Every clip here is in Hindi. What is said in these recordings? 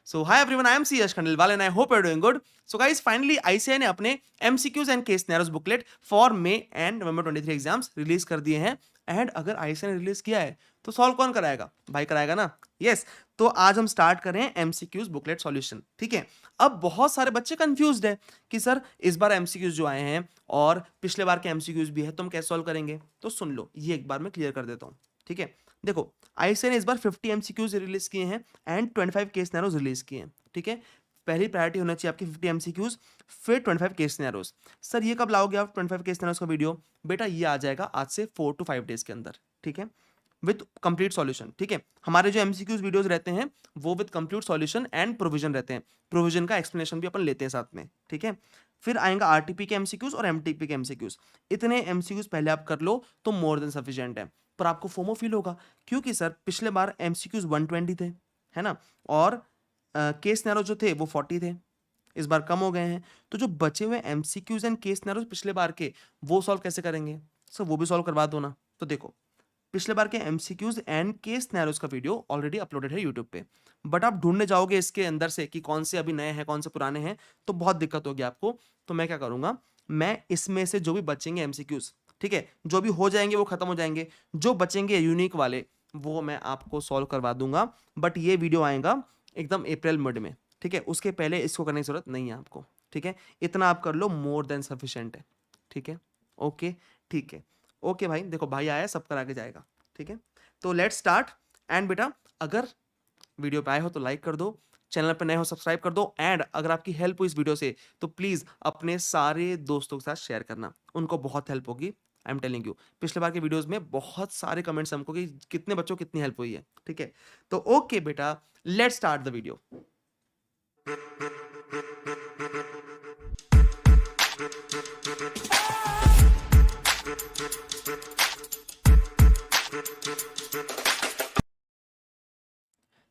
So hi everyone, I am C. Yash Khandelwal and I hope you're doing good. So guys, finally ICAI ने अपने MCQs and case scenarios booklet for May and November 23 exams release कर दिए हैं. एंड अगर ICAI ने रिलीज किया है तो सॉल्व कौन कराएगा? भाई कराएगा ना. यस. तो आज हम स्टार्ट कर रहे हैं MCQs बुकलेट सॉल्यूशन. ठीक है. अब बहुत सारे बच्चे कंफ्यूज्ड है कि सर इस बार MCQs जो आए हैं और पिछले बार के MCQs भी है तो हम कैसे सॉल्व करेंगे. तो सुन लो, ये एक बार मैं क्लियर कर देता हूँ. ठीक है. देखो, ICAI ने इस बार 50 MCQs रिलीज किए हैं एंड 25 केस सिनेरियोज रिलीज किए हैं. ठीक है. पहली प्रायोरिटी होना चाहिए आपकी 50 MCQs, फिर 25 केस सिनेरियोज. सर ये कब लाओगे आप 25 केस सिनेरियोज का वीडियो? बेटा ये आ जाएगा आज से 4 to 5 डेज के अंदर. ठीक है. With complete solution. ठीक है. हमारे जो MCQs वीडियोस रहते हैं वो with complete solution and provision रहते हैं. प्रोविजन का एक्सप्लेनेशन भी अपन लेते हैं साथ में. ठीक है. फिर आएगा RTP के MCQs और MTP के MCQs. इतने MCQs पहले आप कर लो तो मोर देन सफिशिएंट है. पर आपको फोमो फील होगा क्योंकि सर पिछले बार MCQs 120 थे, है ना, और केस नैरो जो थे वो 40 थे. इस बार कम हो गए हैं. तो जो बचे हुए MCQs एंड केस नैरो पिछले बार के वो सॉल्व कैसे करेंगे? सर वो भी सॉल्व करवा दो ना. तो देखो, पिछले बार के MCQs एंड केस नैरोज का वीडियो ऑलरेडी अपलोडेड है यूट्यूब पे. बट आप ढूंढने जाओगे इसके अंदर से कि कौन से अभी नए हैं कौन से पुराने हैं, तो बहुत दिक्कत होगी आपको. तो मैं क्या करूंगा, मैं इसमें से जो भी बचेंगे MCQs, ठीक है, जो भी हो जाएंगे वो खत्म हो जाएंगे, जो बचेंगे यूनिक वाले वो मैं आपको सॉल्व करवा दूंगा. बट ये वीडियो आएगा एकदम अप्रैल मिड में. ठीक है. उसके पहले इसको करने की जरूरत नहीं है आपको. ठीक है. इतना आप कर लो, मोर देन सफिशिएंट है. ठीक है. ओके. ठीक है. ओके भाई, देखो भाई आया, सब करा के जाएगा. ठीक है. तो लेट्स स्टार्ट. एंड बेटा, अगर वीडियो पे आए हो तो लाइक कर दो, चैनल पे नए हो सब्सक्राइब कर दो, एंड अगर आपकी हेल्प हुई इस वीडियो से तो प्लीज अपने सारे दोस्तों के साथ शेयर करना, उनको बहुत हेल्प होगी. आई एम टेलिंग यू, पिछले बार के वीडियोस में बहुत सारे कमेंट्स हमको कि कितने बच्चों को कितनी हेल्प हुई है. ठीक है. तो ओके बेटा, लेट्स स्टार्ट द वीडियो.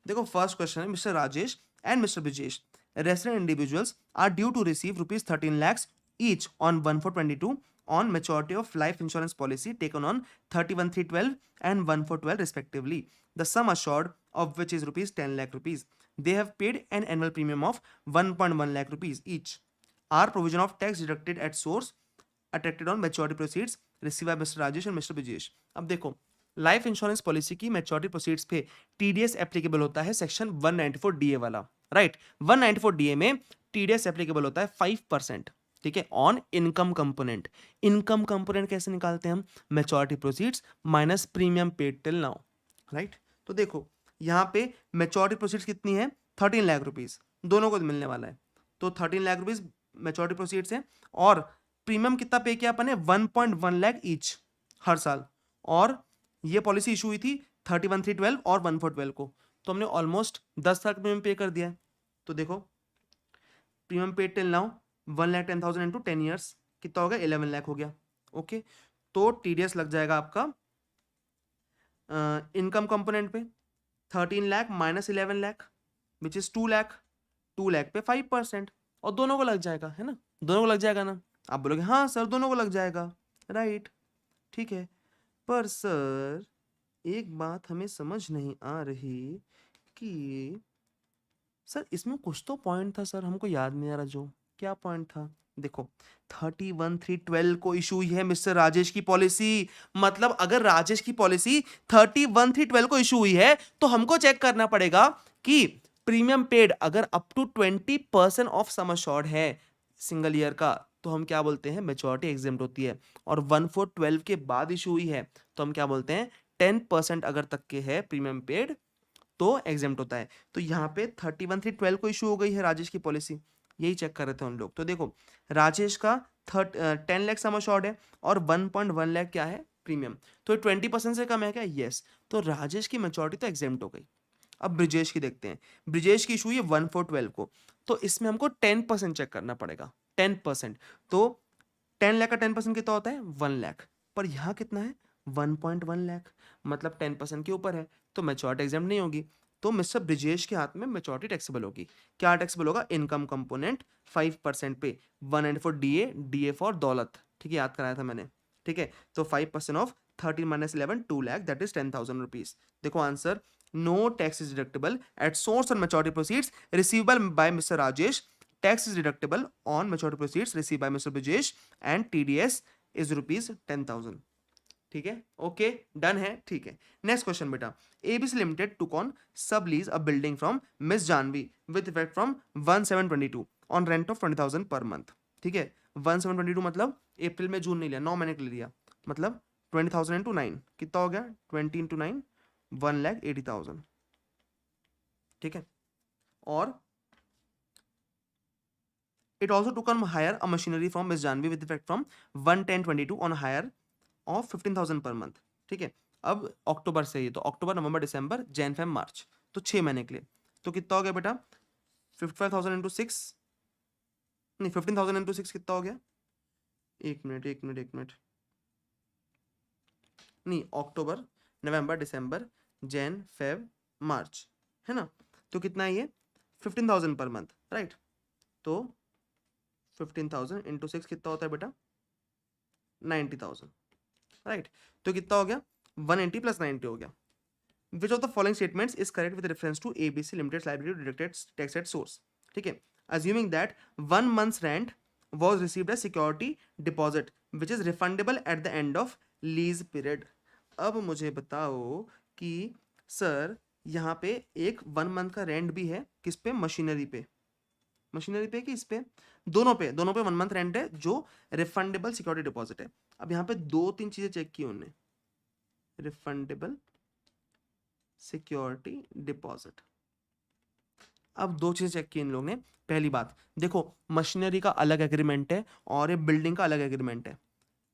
देखो, फर्स्ट क्वेश्चन है mister Rajesh and mister Brijesh, resident individuals are due to receive rupees 13 lakhs each on 1/4/22 on maturity of life insurance policy taken on 31/3/12 and 1/4/12 respectively, the sum assured of which is rupees 10 lakh rupees. They have paid an annual premium of 1.1 lakh rupees each. Are provision of tax deducted at source attracted on maturity proceeds received by Mr. Rajesh and Mr. Brijesh. अब देखो, लाइफ इंश्योरेंस पॉलिसी की मैच्योरिटी प्रोसीड्स पे TDS एप्लीकेबल होता है सेक्शन 194 DA वाला. राइट. 194 DA में TDS एप्लीकेबल होता है 5%. ठीक है. On income component. Income component कैसे निकालते हैं हम? Maturity proceeds minus premium paid till now. Right. तो देखो, यहाँ पे मैच्योरिटी प्रोसीड्स कितनी है? 13 लाख रुपीज दोनों को मिलने वाला है. तो 13 लाख रुपीज मैच्योरिटी प्रोसीड्स है और प्रीमियम कितना पे किया अपन ने? 1.1 लाख ईच हर साल. और ये पॉलिसी इशू हुई थी 31/3/12 और 1/4/12 को. तो हमने ऑलमोस्ट 10 लाख प्रीमियम पे कर दिया है. तो देखो, premium paid till now 1,10,000 into 10 years कितना हो गया? 11 लाख हो गया. ओके. तो TDS लग जाएगा आपका इनकम कंपोनेंट पे 13 lakh minus 11 lakh which is 2 lakh. 2 lakh पे 5% और दोनों को लग जाएगा, है ना? दोनों को लग जाएगा ना? आप बोलोगे हाँ सर दोनों को लग जाएगा. राइट. ठीक है. पर सर एक बात हमें समझ नहीं आ रही कि सर इसमें कुछ तो पॉइंट था सर, हमको याद नहीं आ रहा. जो क्या पॉइंट था? देखो, 31/3/12 को इशू हुई है मिस्टर राजेश की पॉलिसी. मतलब अगर राजेश की पॉलिसी 31/3/12 को इशू हुई है तो हमको चेक करना पड़ेगा कि प्रीमियम पेड अगर up to 20% of sum assured है सिंगल ईयर का तो हम क्या बोलते हैं? मैच्योरिटी एग्जेम्प्ट होती है. और 1/4/12 के बाद इशू हुई है तो हम क्या बोलते हैं? 10% अगर तक के है प्रीमियम पेड तो एग्जेम्प्ट होता है. तो यहाँ पे 31/3/12 को इशू हो गई है राजेश की पॉलिसी. यही चेक कर रहे थे उन लोग. तो देखो, राजेश का 10 लाख सम अश्योर्ड है और 1.1 लाख क्या है? प्रीमियम. तो 20% से कम है क्या? यस. तो राजेश की मैच्योरिटी तो एग्जेम्प्ट हो गई. अब ब्रिजेश की देखते हैं. ब्रिजेश की इशू हुई है 1/4/12 को. तो इसमें हमको 10% चेक करना पड़ेगा. 10%. तो 10 लाख का 10% कितना होता है? 1 लाख. पर यहाँ कितना है? 1.1 लाख. मतलब 10% के ऊपर है तो मैच्योरिटी एग्जाम नहीं होगी. तो मिस्टर ब्रिजेश के हाथ में मैच्योरिटी टैक्सेबल होगी. क्या टैक्सेबल होगा? इनकम कंपोनेंट 5% पे 194 DA फॉर दौलत. ठीक है, याद कराया था मैंने. ठीक है. तो 5% of 13 - 11 2 lakh that is 10,000 rupees. देखो answer no tax is deductible at source on maturity proceeds receivable by Mr. Rajesh. Tax is deductible on maturity proceeds received by Mr. Brijesh and TDS is rupees 10,000. ठीक है, ओके, डन है, ठीक है. नेक्स्ट क्वेश्चन बेटा, ABC limited took on sub lease a building from miss Janvi with effect from 1/7/22 on rent of 20,000 per month. ठीक है, 1/7/22 मतलब अप्रैल में जून नहीं लिया, 9 महीने के लिए लिया, मतलब 20,000 इंटू 9 कितना हो गया, 20 इंटू 9 1,80,000. ठीक है, और it also took on hire a machinery from Miss Janvi with effect from 1/10/22 on hire of 15,000 per month. ठीक है, अब अक्टूबर से, ये तो अक्टूबर नवंबर दिसंबर जैन फेब मार्च, तो 6 महीने के लिए. तो कितना हो गया बेटा, 55,000 इंटू 6, नहीं 15,000 इंटू 6 कितना हो गया, एक मिनट, नहीं अक्टूबर नवंबर दिसंबर जैन फेब मार्च, है ना, तो कितना है ये 15,000 पर मंथ, राइट. तो 15,000 इंटू 6 कितना होता है बेटा, 90,000, राइट. तो कितना हो गया, 180 प्लस 90 हो गया. Which of the following statements is correct with reference to ABC limited liability deducted tax at source. ठीक है, assuming that 1 months rent was received as security deposit which is refundable at the end of lease period. अब मुझे बताओ कि सर यहाँ पे एक 1 मंथ का रेंट भी है, किस पे, मशीनरी पे कि इस पे, दोनों पे 1 मंथ रेंट है जो रिफंडेबल सिक्योरिटी डिपॉजिट है. अब यहाँ पे 2-3 चीजें चेक की उन्होंने, रिफंडेबल सिक्योरिटी डिपॉजिट. अब 2 चीजें चेक की इन लोगों ने. पहली बात देखो, मशीनरी का अलग एग्रीमेंट है और ये बिल्डिंग का अलग एग्रीमेंट है,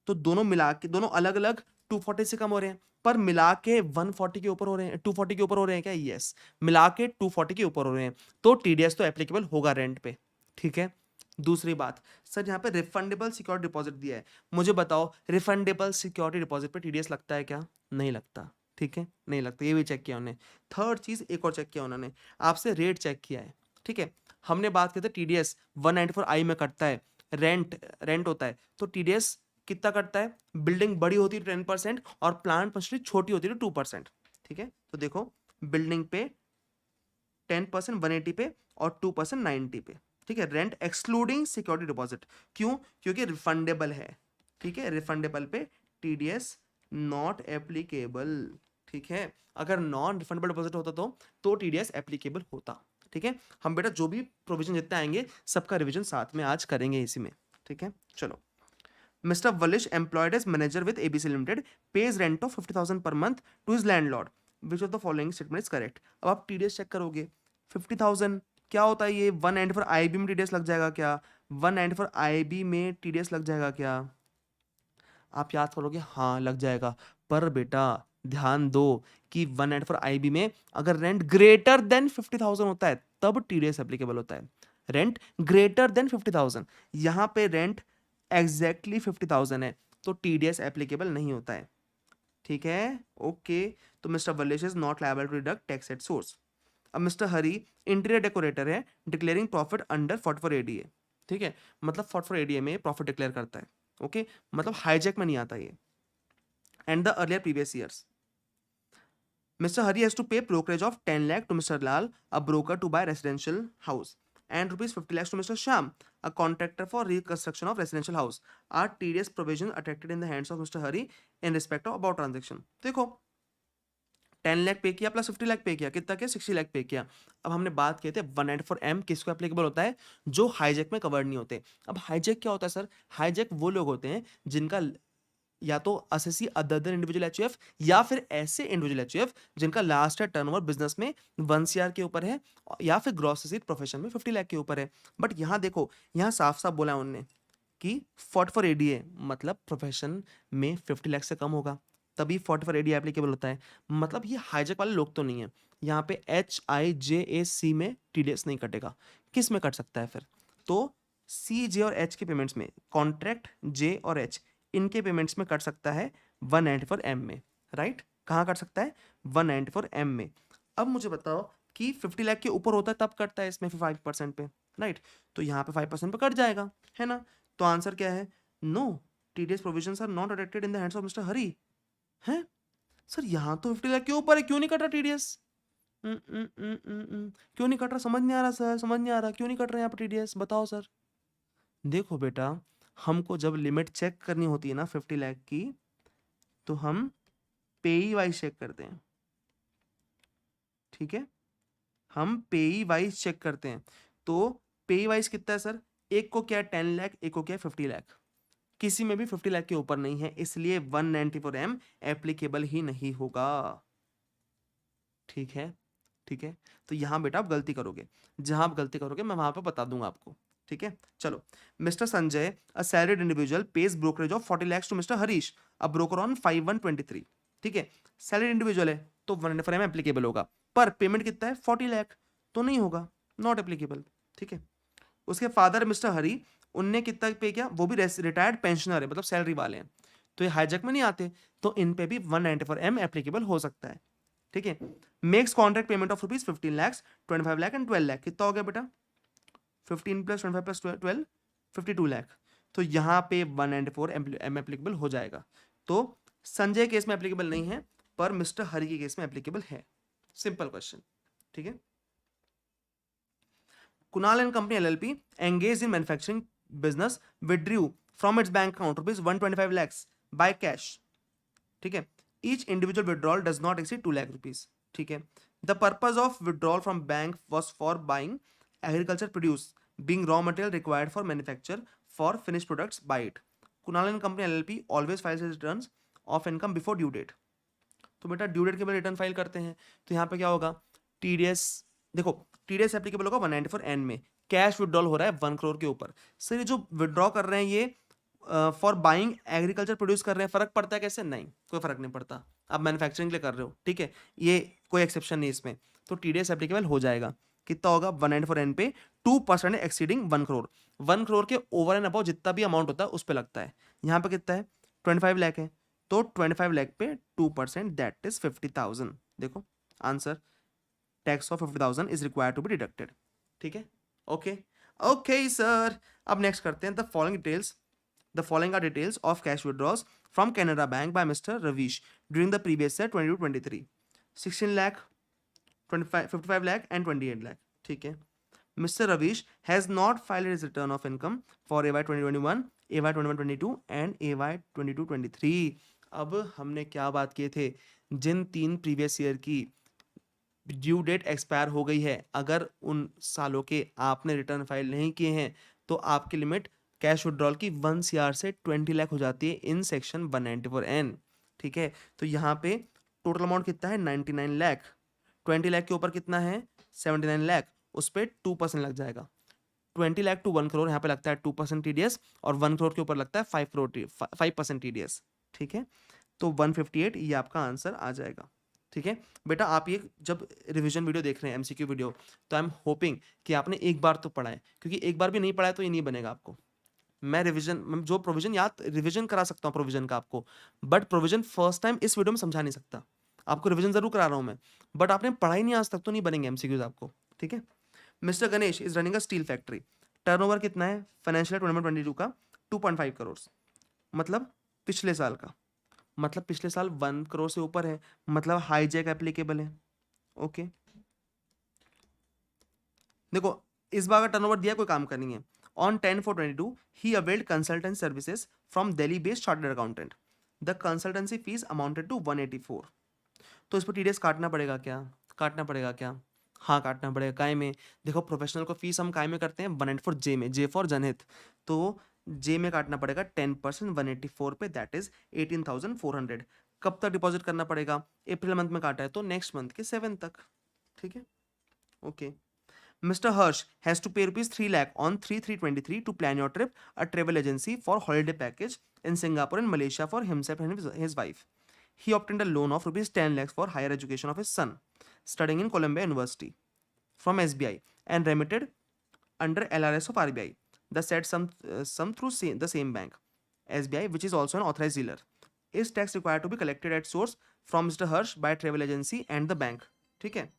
तो दोनों मिला के, दोनों अलग अलग 240 से कम हो रहे हैं, पर मिला के 140 के ऊपर हो रहे हैं, 240 के ऊपर हो रहे हैं क्या, यस, मिला के 240 के ऊपर हो रहे हैं, तो टीडीएस तो एप्लीकेबल होगा रेंट पे. ठीक है, दूसरी बात, सर यहाँ पे रिफंडेबल सिक्योरिटी डिपॉजिट दिया है, मुझे बताओ रिफंडेबल सिक्योरिटी डिपॉजिट पे टीडीएस लगता है क्या, नहीं लगता. ठीक है, नहीं लगता, ये भी चेक किया उन्होंने. थर्ड चीज एक और चेक किया उन्होंने, आपसे रेट चेक किया है. ठीक है, हमने बात की थी टीडीएस 194I में कटता है, रेंट होता है, तो टीडीएस कितना कटता है, बिल्डिंग बड़ी होती है 10% और प्लांट मशीनरी छोटी होती है 2%. ठीक है, तो देखो बिल्डिंग पे 10% 180 पे और 2% 90 पे. ठीक है, रेंट एक्सक्लूडिंग सिक्योरिटी डिपॉजिट, क्यों, क्योंकि रिफंडेबल है. ठीक है, रिफंडेबल पे टीडीएस नॉट एप्लीकेबल. ठीक है, अगर नॉन रिफंडेबल डिपॉजिट होता तो टीडीएस एप्लीकेबल होता. ठीक है, हम बेटा जो भी प्रोविजन जितने आएंगे सबका रिवीजन साथ में आज करेंगे इसी में. ठीक है, चलो. Mr. Valish, employed as manager with ABC Limited, pays rent of 50,000 per month to his landlord. Which of the following statement is correct? अब आप TDS चेक करोगे, 50,000 क्या होता है, ये 194 IB में TDS लग जाएगा क्या, 194 IB में TDS लग जाएगा क्या, आप याद करोगे, हाँ लग जाएगा. पर बेटा ध्यान दो कि 194 IB में अगर रेंट ग्रेटर देन 50,000 होता है तब TDS एप्लीकेबल होता है. रेंट ग्रेटर देन 50,000, यहाँ पे रेंट एग्जैक्टली 50,000 है, तो टीडीएस एप्लीकेबल नहीं होता है. ठीक है, ओके. तो mister Valish is not liable to deduct tax at source. अब मिस्टर हरी इंटीरियर डेकोरेटर है, डिक्लेयरिंग प्रॉफिट अंडर 44 ADA. ठीक है, मतलब 44 ADA में प्रॉफिट डिक्लेयर करता है. ओके, मतलब हाईजैक में नहीं आता ये. And the earlier previous years, Mr. Hari has to pay brokerage of 10 lakh to Mr. Lal, a broker to buy residential house, and rupees 50 lakhs to Mr. Sham, a contractor for reconstruction of residential house. Are TDS provisions attracted in the hands of Mr. Hari in respect of about transaction? देखो 10 लाख पे किया प्लस 50 लाख पे किया, कितना किया, 60 लाख पे किया. अब हमने बात की थी 194M किसको एप्लीकेबल होता है, जो हाईजैक में कवर्ड नहीं होते. अब हाईजैक क्या होता है सर, हाईजैक वो लोग होते हैं जिनका या तो assessee other than individual HUF या फिर ऐसे इंडिविजुअल एचयूएफ जिनका लास्ट ईयर टर्नओवर बिजनेस में 1 CR के ऊपर है या फिर ग्रॉस रिसीट प्रोफेशन में 50 लाख के ऊपर है. बट यहाँ देखो, यहाँ साफ साफ बोला उन्होंने कि 44 ADA मतलब प्रोफेशन में 50 लाख से कम होगा तभी 44 ADA एप्लीकेबल होता है. मतलब ये हाईजैक वाले लोग तो नहीं है. यहाँ पे HIJAC में TDS नहीं कटेगा, किस में कट सकता है फिर, तो C, J और H के पेमेंट्स में, कॉन्ट्रैक्ट J और H इनके पेमेंट्स में कट सकता है 194M में. राइट, कहाँ कट सकता है, 194M में. अब मुझे बताओ कि 50 लाख के ऊपर होता है तब कटता है इसमें 5% पे. राइट, तो यहाँ पे 5% पे कट जाएगा, है ना. तो आंसर क्या है, no, TDS provisions are not attracted in the hands of mister Hari. हैं सर, यहाँ तो 50 लाख के ऊपर है, क्यों नहीं कट रहा TDS. क्यों नहीं कट रहा? समझ नहीं आ रहा सर, समझ नहीं आ रहा, क्यों नहीं कट रहा है यहाँ पे टीडीएस, बताओ सर। देखो बेटा, हमको जब लिमिट चेक करनी होती है ना 50 लाख की, तो हम पेई वाइज चेक करते हैं, ठीक है? हम पेई वाइज चेक करते हैं। तो पेई वाइज कितना है सर? एक को क्या 10 लाख, एक को क्या 50 लाख, किसी में भी 50 लाख के ऊपर नहीं है, इसलिए 194M एप्लीकेबल ही नहीं होगा, ठीक है? ठीक है, तो यहां बेटा आप गलती करोगे, जहां आप गलती करोगे मैं वहां पर बता दूंगा आपको, ठीक है? चलो, mister Sanjay, a salaried individual, pays brokerage of 40 lakhs to mister Harish, a broker on 5123, ठीक है? सैलरीड इंडिविजुअल है तो 194M एप्लीकेबल होगा, पर पेमेंट कितना है 40 लाख, तो नहीं होगा, नॉट एप्लीकेबल, ठीक है? उसके फादर मिस्टर हरी, उनने कितना पे किया, वो भी रिटायर्ड पेंशनर है, मतलब सैलरी वाले हैं, तो ये हाईजैक में नहीं आते, तो इन पे भी 194M एप्लीकेबल हो सकता है, ठीक है? Makes contract payment of rupees 15 lakhs, 25 lakh and 12 lakh, कितना हो गया बेटा? 15 प्लस 25 प्लस 12, 52 लाख, तो यहाँ पे 194M एप्लीकेबल हो जाएगा। तो संजय केस में एप्लीकेबल नहीं है, पर मिस्टर हरि के केस में एप्लीकेबल है। सिंपल क्वेश्चन, ठीक है? Kunal and Company LLP engaged in manufacturing business withdrew from its bank account rupees 125 lakhs by cash, ठीक है? Each individual withdrawal does not exceed 2 lakh rupees, ठीक है? The purpose of withdrawal from bank was for buying agriculture produce, being raw material required for manufacture for finished products by it. Kunal and Company LLP always files its returns of income before due date. तो बेटा ड्यू डेट के बाद रिटर्न फाइल करते हैं, तो यहाँ पे क्या होगा? टीडीएस, देखो टीडीएस एप्लीकेबल होगा 194N में, कैश विड्रॉल हो रहा है 1 करोड़ के ऊपर। सर ये जो विड्रॉ कर रहे हैं ये फॉर बाइंग एग्रीकल्चर प्रोड्यूस कर रहे हैं, फर्क पड़ता है कैसे? नहीं, कोई फर्क नहीं पड़ता, आप मैन्युफैक्चरिंग के लिए कर रहे हो, ठीक है? ये कोई एक्सेप्शन नहीं इसमें, तो टीडीएस एप्लीकेबल हो जाएगा। कितना होगा? 194N पे 2% एक्सीडिंग 1 करोड़, 1 करोड़ के ओवर एंड अबाउ जितना भी अमाउंट होता है उस पर लगता है। यहाँ पे कितना है? 25 लाख है, तो 25 लाख पे 2% दैट इज 50,000। देखो answer, tax of 50,000 is required to be deducted, ठीक है? ओके ओके सर, अब नेक्स्ट करते हैं the following are details of cash withdrawals from Canara bank by mister Ravish during the previous year 22-23, 16 lakh, 55 lakh and 28 lakh, ठीक है? Mr. Ravish has not filed his return of income for AY 2021, AY 21-22 and AY 22-23। अब हमने क्या बात किए थे? जिन 3 प्रीवियस ईयर की ड्यू डेट एक्सपायर हो गई है, अगर उन सालों के आपने रिटर्न फाइल नहीं किए हैं, तो आपकी लिमिट कैश विड्रॉल की 1 CR से 20 लाख हो जाती है इन सेक्शन 194N, ठीक है? तो यहाँ पे टोटल अमाउंट कितना है? 99 लाख, 20 लाख के ऊपर कितना है? 79 लाख, उस पर 2% लग जाएगा। 20 लाख टू 1 करोड़ यहाँ पे लगता है 2% टीडीएस, और 1 करोड़ के ऊपर लगता है 5% टीडीएस, ठीक है? तो 158 ये आपका आंसर आ जाएगा, ठीक है? बेटा आप ये जब रिवीजन वीडियो देख रहे हैं, एमसीक्यू वीडियो, तो आई एम होपिंग कि आपने एक बार तो पढ़ा है, क्योंकि एक बार भी नहीं पढ़ा है तो ये नहीं बनेगा आपको। मैं रिवीजन जो प्रोविजन याद रिवीजन करा सकता हूँ प्रोविजन का आपको, बट प्रोविजन फर्स्ट टाइम इस वीडियो में समझा नहीं सकता। आपको रिवीजन जरूर करा रहा हूँ मैं, बट आपने पढ़ाई नहीं आज तक तो नहीं बनेंगे एमसीक्यूज आपको, ठीक है? Mister Ganesh is running a steel factory, turnover कितना है फाइनेंशियल 2022 का? 2.5 करोड़, मतलब पिछले साल का, मतलब पिछले साल 1 करोड़ से ऊपर है, मतलब हाईजैक एप्लीकेबल है, ओके? देखो इस बार का टर्नओवर दिया, कोई काम का नहीं है। ऑन 10/4/22 ही availed consultant services from Delhi based chartered accountant, the consultancy fees amounted to 184। तो इस पर टीडीएस काटना पड़ेगा क्या? काटना पड़ेगा क्या? हाँ काटना पड़ेगा। काय में? देखो प्रोफेशनल को फीस हम काय में करते हैं? 194J में, जे फॉर जनहित, तो जे में काटना पड़ेगा 10% 184 पे, दैट इज 18,400। कब तक डिपॉजिट करना पड़ेगा? अप्रैल मंथ में काटा है तो नेक्स्ट मंथ के 7 तक, ठीक है? Okay. Mr. Hirsch has to pay rupees 3 lakh on 3/3/23 to plan your trip, a travel agency for holiday package in Singapore and Malaysia for himself and his wife. He obtained a loan of rupees 10 lakhs for higher education of his son, studying in Columbia University, from SBI, and remitted under LRS of RBI. The said sum through the same bank, SBI, which is also an authorized dealer. Is tax required to be collected at source from Mr. Hirsch by travel agency and the bank? ठीक है?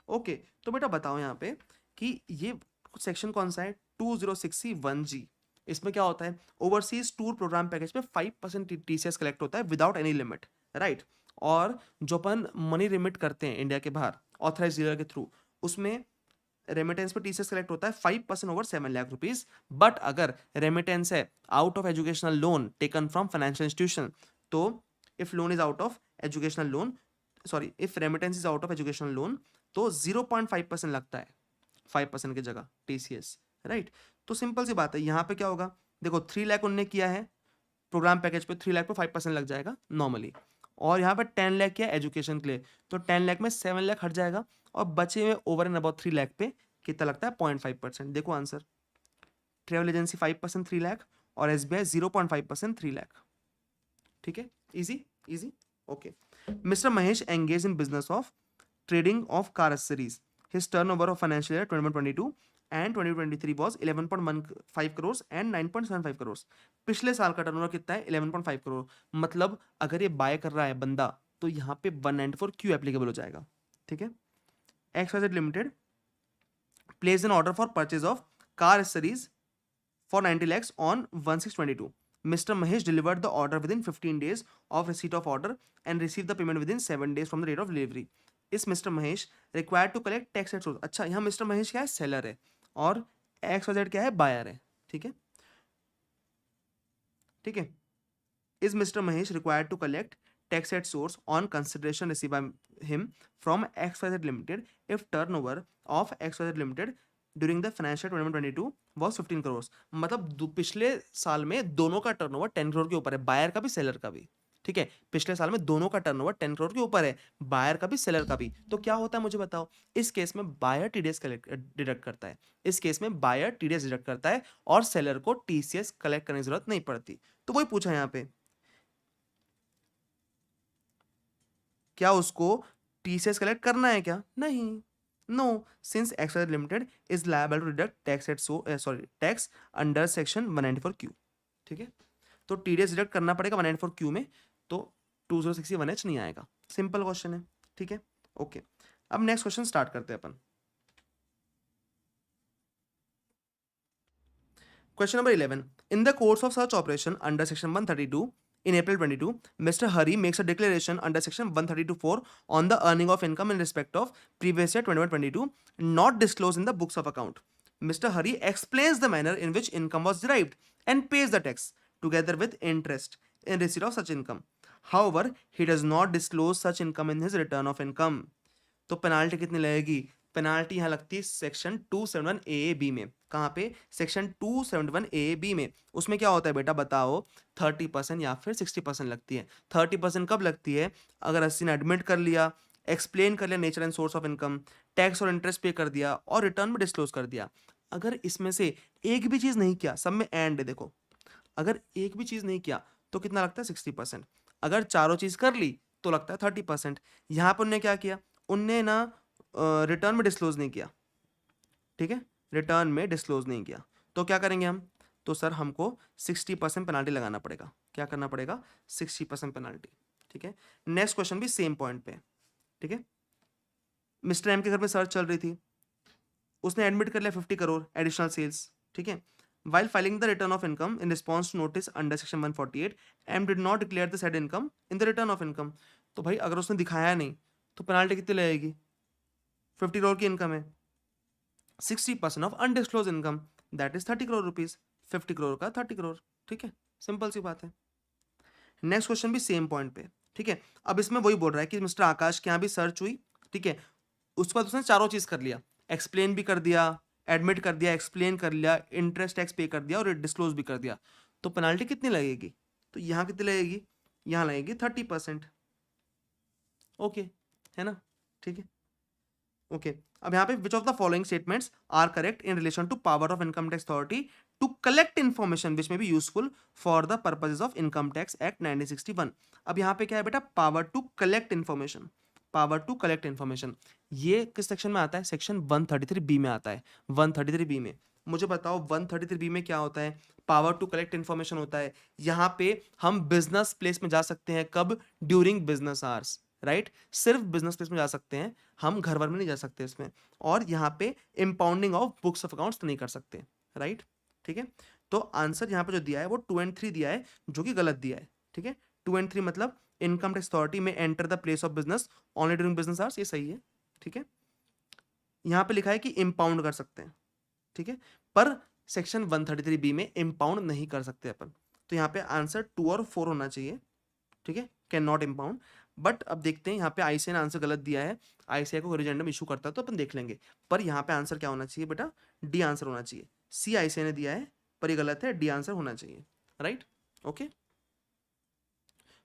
ओके तो बेटा बताओ यहाँ पे कि ये सेक्शन कौन सा है? 2060(1G). इसमें क्या होता है? ओवरसीज टूर प्रोग्राम पैकेज पे 5% टीसीएस कलेक्ट होता है विदाउट एनी लिमिट, राइट? और जो अपन मनी रिमिट करते हैं इंडिया के बाहर, ऑथराइज डीलर के थ्रू, उसमें रेमिटेंस पे टीसीएस कलेक्ट होता है 5% ओवर 7 लाख रुपीज। बट अगर रेमिटेंस है out of educational loan taken from financial institution, तो if loan is out of educational loan, sorry if remittance is out of educational loan, तो 0.5% लगता है 5% की जगह टीसीएस, राइट। तो सिंपल सी बात है, यहाँ पे क्या होगा, देखो 3 लाख उनने किया है प्रोग्राम पैकेज पे, 3 लाख पे 5% लग जाएगा नॉर्मली, और यहाँ पे 10 लाख किया एजुकेशन के लिए, तो 10 लाख में 7 लाख हट जाएगा, और बचे हुए ओवर एंड अबाउट 3 लाख पे कितना लगता है 0.5%। देखो आंसर, ट्रेवल एजेंसी 5% 3 लाख, और एसबीआई 0.5% 3 लाख। ठीक है, easy easy, okay. Mister Mahesh engage in business of trading of car accessories. His turnover of financial year 2022 and 2023 was 11.15 crores and 9.75 crores. पिछले साल का टर्नओवर कितना है 11.5 करोड़। मतलब अगर ये बाय कर रहा है बंदा, तो यहाँ पे 194 क्यू एप्लीकेबल हो जाएगा। ठीक है, XYZ limited place N order for purchase of car accessories for 90 lakhs on 1622. Mr. Mahesh delivered the order within 15 days of receipt of order and received the payment within 7 days from the date of delivery. Is Mr. Mahesh required to collect tax at source? अच्छा, यहाँ Mr. Mahesh क्या है, सेलर है, और XYZ क्या है, बायर है। ठीक है, ठीक है। Is Mr. Mahesh required to collect tax at source on consideration received by him from XYZ Limited if turnover of XYZ Limited during the financial 2022 was 15 crore. मतलब पिछले साल में दोनों का टर्नओवर 10 करोड़ के ऊपर है, बायर का भी सेलर का भी। ठीक है, पिछले साल में दोनों का टर्नओवर 10 करोड़ के ऊपर है, बायर का भी सेलर का भी। तो क्या होता है मुझे बताओ, इस केस में बायर टीडीएस डिडक्ट करता है, इस केस में बायर टीडीएस डिडक्ट करता है, और सेलर को टीसीएस कलेक्ट करने की जरूरत नहीं पड़ती। तो वही पूछा यहाँ पे, क्या उसको टीसीएस कलेक्ट करना है क्या? नहीं, no, since XYZ Limited is liable to deduct tax at tax under section 194Q. ठीक है, तो TDS डिडक्ट करना पड़ेगा 194Q में, तो 2061H नहीं आएगा। सिंपल क्वेश्चन है। ठीक है, ओके। अब नेक्स्ट क्वेश्चन स्टार्ट करते हैं अपन। Question number 11, in the course of search operation under section 132 in April 22, Mr. Hari makes a declaration under section 132(4) on the earning of income in respect of previous year 2022 not disclosed in the books of account. Mr. Hari explains the manner in which income was derived and pays the tax together with interest in receipt of such income. However, he does not disclose such income in his return of income. तो पेनाल्टी कितनी लगेगी? पेनाल्टी यहाँ लगती है सेक्शन 271 AAB में। कहाँ पे? सेक्शन 271 AAB में। उसमें क्या होता है बेटा बताओ, 30% या फिर 60% लगती है। 30% कब लगती है? अगर अस्सी ने एडमिट कर लिया, एक्सप्लेन कर लिया nature and source of income, tax और इंटरेस्ट पे कर दिया, और रिटर्न में डिस्क्लोज कर दिया। अगर इसमें से एक भी चीज नहीं किया, सब में एंड है देखो, अगर एक भी चीज नहीं किया तो कितना लगता है 60%। अगर चारों चीज कर ली तो लगता है 30%। यहाँ पर उनने क्या किया, उनने ना रिटर्न में डिस्क्लोज नहीं किया। ठीक है, रिटर्न में डिस्क्लोज नहीं किया, तो क्या करेंगे हम, तो सर हमको 60% पेनाल्टी लगाना पड़ेगा। क्या करना पड़ेगा? 60% पेनाल्टी। ठीक है, नेक्स्ट क्वेश्चन भी सेम पॉइंट पे। ठीक है, मिस्टर एम के घर में सर्च चल रही थी, उसने एडमिट कर लिया 50 करोड़ एडिशनल सेल्स। ठीक है, while filing the return of income in response to notice under section 148, M did not declare the said income in the return of income. तो भाई अगर उसने दिखाया नहीं तो पेनाल्टी कितनी लगेगी? 50 करोड़ की इनकम है, 60% of undisclosed income that is 30 crore rupees, 50 crore का 30 करोड़। ठीक है, सिंपल सी बात है। नेक्स्ट क्वेश्चन भी सेम पॉइंट पे। ठीक है, अब इसमें वही बोल रहा है कि मिस्टर आकाश के यहाँ भी सर्च हुई। ठीक है, उसके बाद उसने चारों चीज कर लिया, एक्सप्लेन भी कर दिया, एडमिट कर दिया, एक्सप्लेन कर लिया, इंटरेस्ट टैक्स पे कर दिया और डिस्क्लोज भी कर दिया। तो पेनाल्टी कितनी लगेगी? तो यहाँ कितनी लगेगी? यहाँ लगेगी 30%। ओके, है ना? ठीक है, ओके। अब यहाँ पे which of the following statements are correct in relation to power of income tax authority to collect information which may be useful for the purposes of income tax act 1961। अब यहाँ पे क्या है बेटा? Power to collect information, power to collect information. ये किस सेक्शन में आता है? सेक्शन 133B में आता है। 133B में मुझे बताओ 133B में क्या होता है? पावर टू कलेक्ट इन्फॉर्मेशन होता है। यहाँ पे हम बिजनेस प्लेस में जा सकते हैं, कब? During business hours, right? सिर्फ बिजनेस प्लेस में जा सकते हैं, हम घर भर में नहीं जा सकते इसमें। और यहाँ पे इंपाउंडिंग ऑफ बुक्स ऑफ अकाउंट्स नहीं कर सकते, राइट? ठीक है, तो आंसर यहाँ पे जो दिया है वो 2 and 3 दिया है, जो कि गलत दिया है। ठीक है, 2 and 3 मतलब इनकम टैक्स अथॉरिटी में enter the place of business only during business hours, ये सही है। ठीक है, यहाँ पे लिखा है कि इम्पाउंड कर सकते हैं, ठीक है, पर सेक्शन 133B में इम्पाउंड नहीं कर सकते अपन। तो यहाँ पे आंसर 2 और 4 होना चाहिए, ठीक है, कैन नॉट इम्पाउंड। बट अब देखते हैं, यहाँ पे आईसीआई ने आंसर गलत दिया है, आईसीआई को रिजेंडम इशू करता है तो अपन देख लेंगे। पर यहाँ पे आंसर क्या होना चाहिए बेटा, डी आंसर होना चाहिए। सी आईसीआई ने दिया है पर ये गलत है, डी आंसर होना चाहिए, राइट। ओके,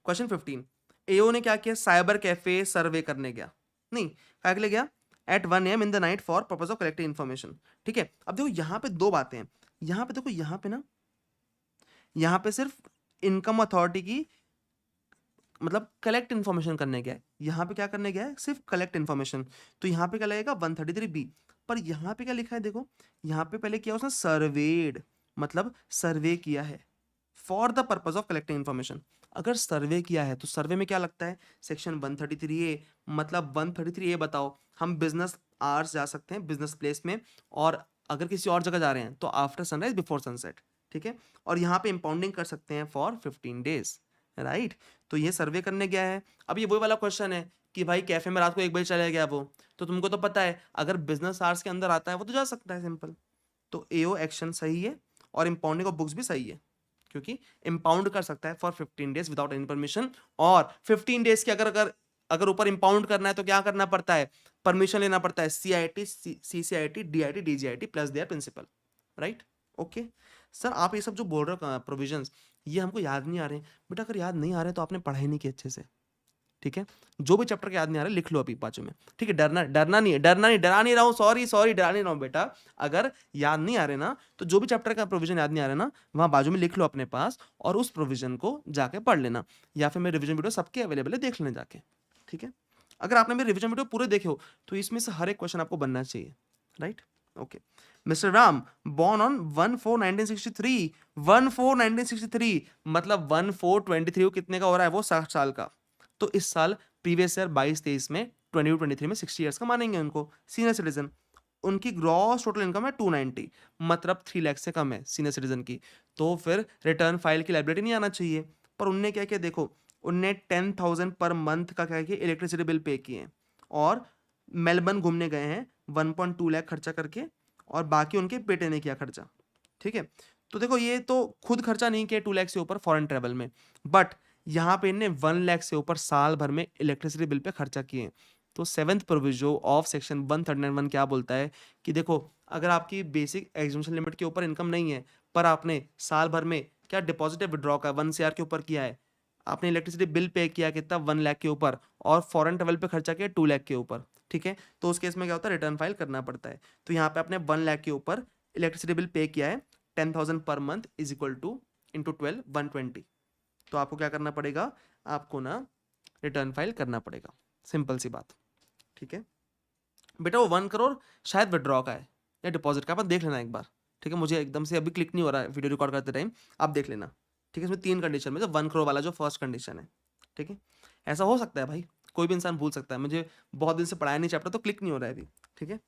क्वेश्चन 15, एओ ने क्या किया, साइबर कैफे सर्वे करने गया, नहीं क्या के लिए गया, at 1 AM in the night for purpose of collecting information, ठीक है। अब देखो यहाँ पे दो बातें हैं, यहाँ पे देखो, यहाँ पे ना, यहाँ पे सिर्फ इनकम अथॉरिटी की मतलब कलेक्ट इन्फॉर्मेशन करने गया है, यहाँ पे क्या करने गया है, सिर्फ कलेक्ट इन्फॉर्मेशन। तो यहाँ पे क्या लगेगा 133B। पर यहाँ पे क्या लिखा है देखो, यहाँ पे पहले किया उसने सर्वेड, मतलब सर्वे किया है for the purpose of collecting information. अगर सर्वे किया है तो सर्वे में क्या लगता है, सेक्शन 133A, मतलब 133A बताओ, हम बिजनेस आवर्स जा सकते हैं बिजनेस प्लेस में, और अगर किसी और जगह जा रहे हैं तो आफ्टर सनराइज बिफोर सनसेट, ठीक है। और यहाँ पे इंपाउंडिंग कर सकते हैं फॉर 15 डेज, राइट। तो ये सर्वे करने गया है। अब ये वही वाला क्वेश्चन है कि भाई कैफे में रात को 1 बजे चले गया वो, तो तुमको तो पता है अगर बिजनेस आवर्स के अंदर आता है वो तो जा सकता है, सिंपल। तो एओ एक्शन सही है और इंपाउंडिंग ऑफ बुक्स भी सही है, क्योंकि इंपाउंड कर सकता है for 15 days without any permission. और 15 डेज के अगर ऊपर इंपाउंड करना है तो क्या करना पड़ता है, परमिशन लेना पड़ता है, CIT, CCIT, DIT, DGIT plus their principal, right. Okay sir, आप ये सब जो बोल रहे हो प्रोविजंस, ये हमको याद नहीं आ रहे हैं बेटा। अगर याद नहीं आ रहे तो आपने पढ़ाई नहीं की अच्छे से, ठीक है। जो भी चैप्टर के याद नहीं आ रहा लिख लो अभी बाजू में, ठीक है। डरना नहीं है, डरा नहीं रहा हूँ, सॉरी डरा नहीं रहा हूँ बेटा। अगर याद नहीं आ रहे ना तो जो भी चैप्टर का प्रोविजन याद नहीं आ रहा ना, वहां बाजू में लिख लो अपने पास और उस प्रोविजन को जाके पढ़ लेना, या फिर मेरे रिविजन वीडियो सबके अवेलेबल है, देख लेना जाके, ठीक है। अगर आपने मेरे रिविजन वीडियो पूरे देखे हो तो इसमें से हर एक क्वेश्चन आपको बनना चाहिए, right. Okay, mister Ram born on 1/4/1963, 1/4/1963 मतलब 1/4/23 कितने का हो रहा है वो, 60 साल का। तो इस साल प्रीवियस ईयर 22-23 में 22-23 में 60 ईयर्स का मानेंगे उनको सीनियर सिटीजन। उनकी ग्रॉस टोटल इनकम है 290, मतलब 3 लाख से कम है सीनियर सिटीजन की। तो फिर रिटर्न फाइल की लायबिलिटी नहीं आना चाहिए। पर उनने क्या किया देखो, उनने 10,000 पर मंथ का क्या किया, इलेक्ट्रिसिटी बिल पे किए, और मेलबर्न घूमने गए हैं 1.2 लाख खर्चा करके, और बाकी उनके बेटे ने किया खर्चा, ठीक है। तो देखो ये तो खुद खर्चा नहीं किया 2 लाख से ऊपर फॉरेन ट्रेवल में, बट यहाँ पे इनने 1 लाख से ऊपर साल भर में इलेक्ट्रिसिटी बिल पे खर्चा किए। तो 7th प्रोविजो ऑफ सेक्शन 139(1) क्या बोलता है कि देखो, अगर आपकी बेसिक एग्जीक्यूशन लिमिट के ऊपर इनकम नहीं है, पर आपने साल भर में क्या डिपॉजिट विड्रॉ का 1 CR के ऊपर किया है, आपने इलेक्ट्रिसिटी बिल पे किया कितना 1 लाख के ऊपर, और फॉरेन ट्रेवल पे खर्चा किया 2 लाख के ऊपर, ठीक है। तो उस केस में क्या होता है, रिटर्न फाइल करना पड़ता है। तो यहाँ पे आपने 1 लाख के ऊपर इलेक्ट्रिसिटी बिल पे किया है, 10,000 per month is equal two into 12 120। तो आपको क्या करना पड़ेगा, आपको ना रिटर्न फाइल करना पड़ेगा, सिंपल सी बात, ठीक है बेटा। वो 1 करोड़ शायद विड्रॉ का है या डिपॉजिट का, अपन देख लेना एक बार, ठीक है। मुझे एकदम से अभी क्लिक नहीं हो रहा है वीडियो रिकॉर्ड करते टाइम, आप देख लेना, ठीक है। इसमें 3 कंडीशन में, जो 1 करोड़ वाला जो फर्स्ट कंडीशन है, ठीक है। ऐसा हो सकता है भाई, कोई भी इंसान भूल सकता है, मुझे बहुत दिन से पढ़ाया नहीं चैप्टर तो क्लिक नहीं हो रहा है अभी, ठीक है।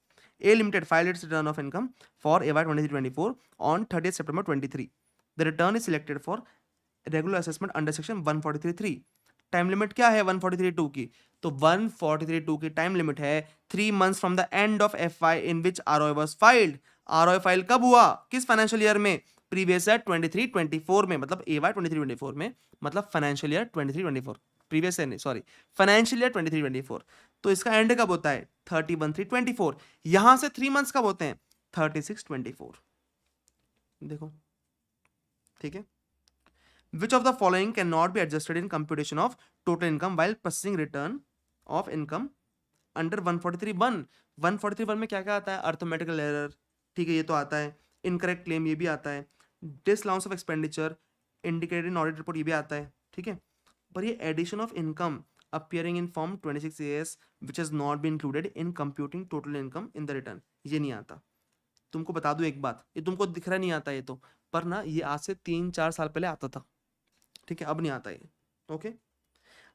A limited filed its return of income for AY 23-24 on 30 September 23। The return is selected for regular assessment under section 143(3). Time limit क्या है 143(2) की, तो 143(2) की टाइम लिमिट है 3 months from the end of FY in which ROI was filed. ROI file कब हुआ, किस फाइनेंशियल ईयर में, प्रीवियस ईयर 23-24 में, मतलब AY 23-24 में, मतलब फाइनेंशियल ईयर 23-24, प्रीवियस ईयर नहीं सॉरी, फाइनेंशियल ईयर 23-24। तो इसका एंड कब होता है 31/3/24, यहां से 3 months कब होते हैं 36/24, देखो, ठीक है। Which of the following cannot be adjusted in computation of total income while processing return of income under 143(1)? 143(1) में क्या क्या आता है, अर्थमेटिकल एरर, ठीक है, ये तो आता है, इनकरेक्ट क्लेम ये भी आता है, disallowance of expenditure indicated in audit report ये भी आता है, ठीक है। पर ये addition of income appearing in form 26AS which has not been included in computing total income in the return, ये नहीं आता। तुमको बता दूं एक बात, ये तुमको दिख रहा नहीं आता ये तो, पर ना ये आज से 3-4 साल पहले आता था, ठीक है, अब नहीं आता ये, ओके।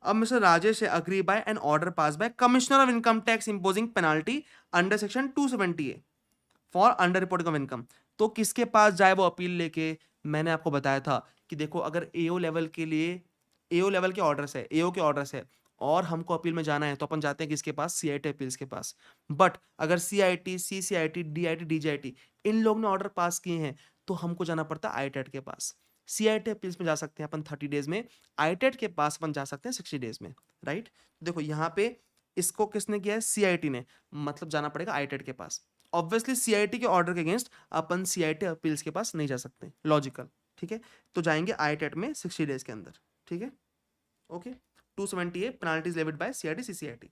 अब mister Rajesh aggrieved by an order passed by commissioner of income tax imposing penalty under section 270A for under reporting of income. तो किसके पास जाए वो अपील लेके, मैंने आपको बताया था कि देखो, अगर एओ लेवल के लिए, एओ लेवल के ऑर्डर्स है, एओ के ऑर्डर्स है, और हमको अपील में जाना है तो अपन जाते हैं किसके पास, सीआईटी अपील्स के पास। बट अगर सीआईटी, सीसीआईटी, डीआईटी, डीजीआईटी इन लोग ने ऑर्डर पास किए हैं तो हमको जाना पड़ता है आईटेट के पास। सीआईटी अपील्स में जा सकते हैं अपन 30 डेज में, आईटेट के पास अपन जा सकते हैं 60 डेज में, राइट। देखो यहाँ पे इसको किसने किया है, सीआईटी ने, मतलब जाना पड़ेगा आईटेट के पास। ऑब्वियसली सीआईटी के ऑर्डर के अगेंस्ट अपन सीआईटी अपील्स के पास नहीं जा सकते, लॉजिकल, ठीक है। तो जाएंगे आईटेट में 60 डेज के अंदर, ठीक है, okay. 278 penalties levied by CIT, CCIT,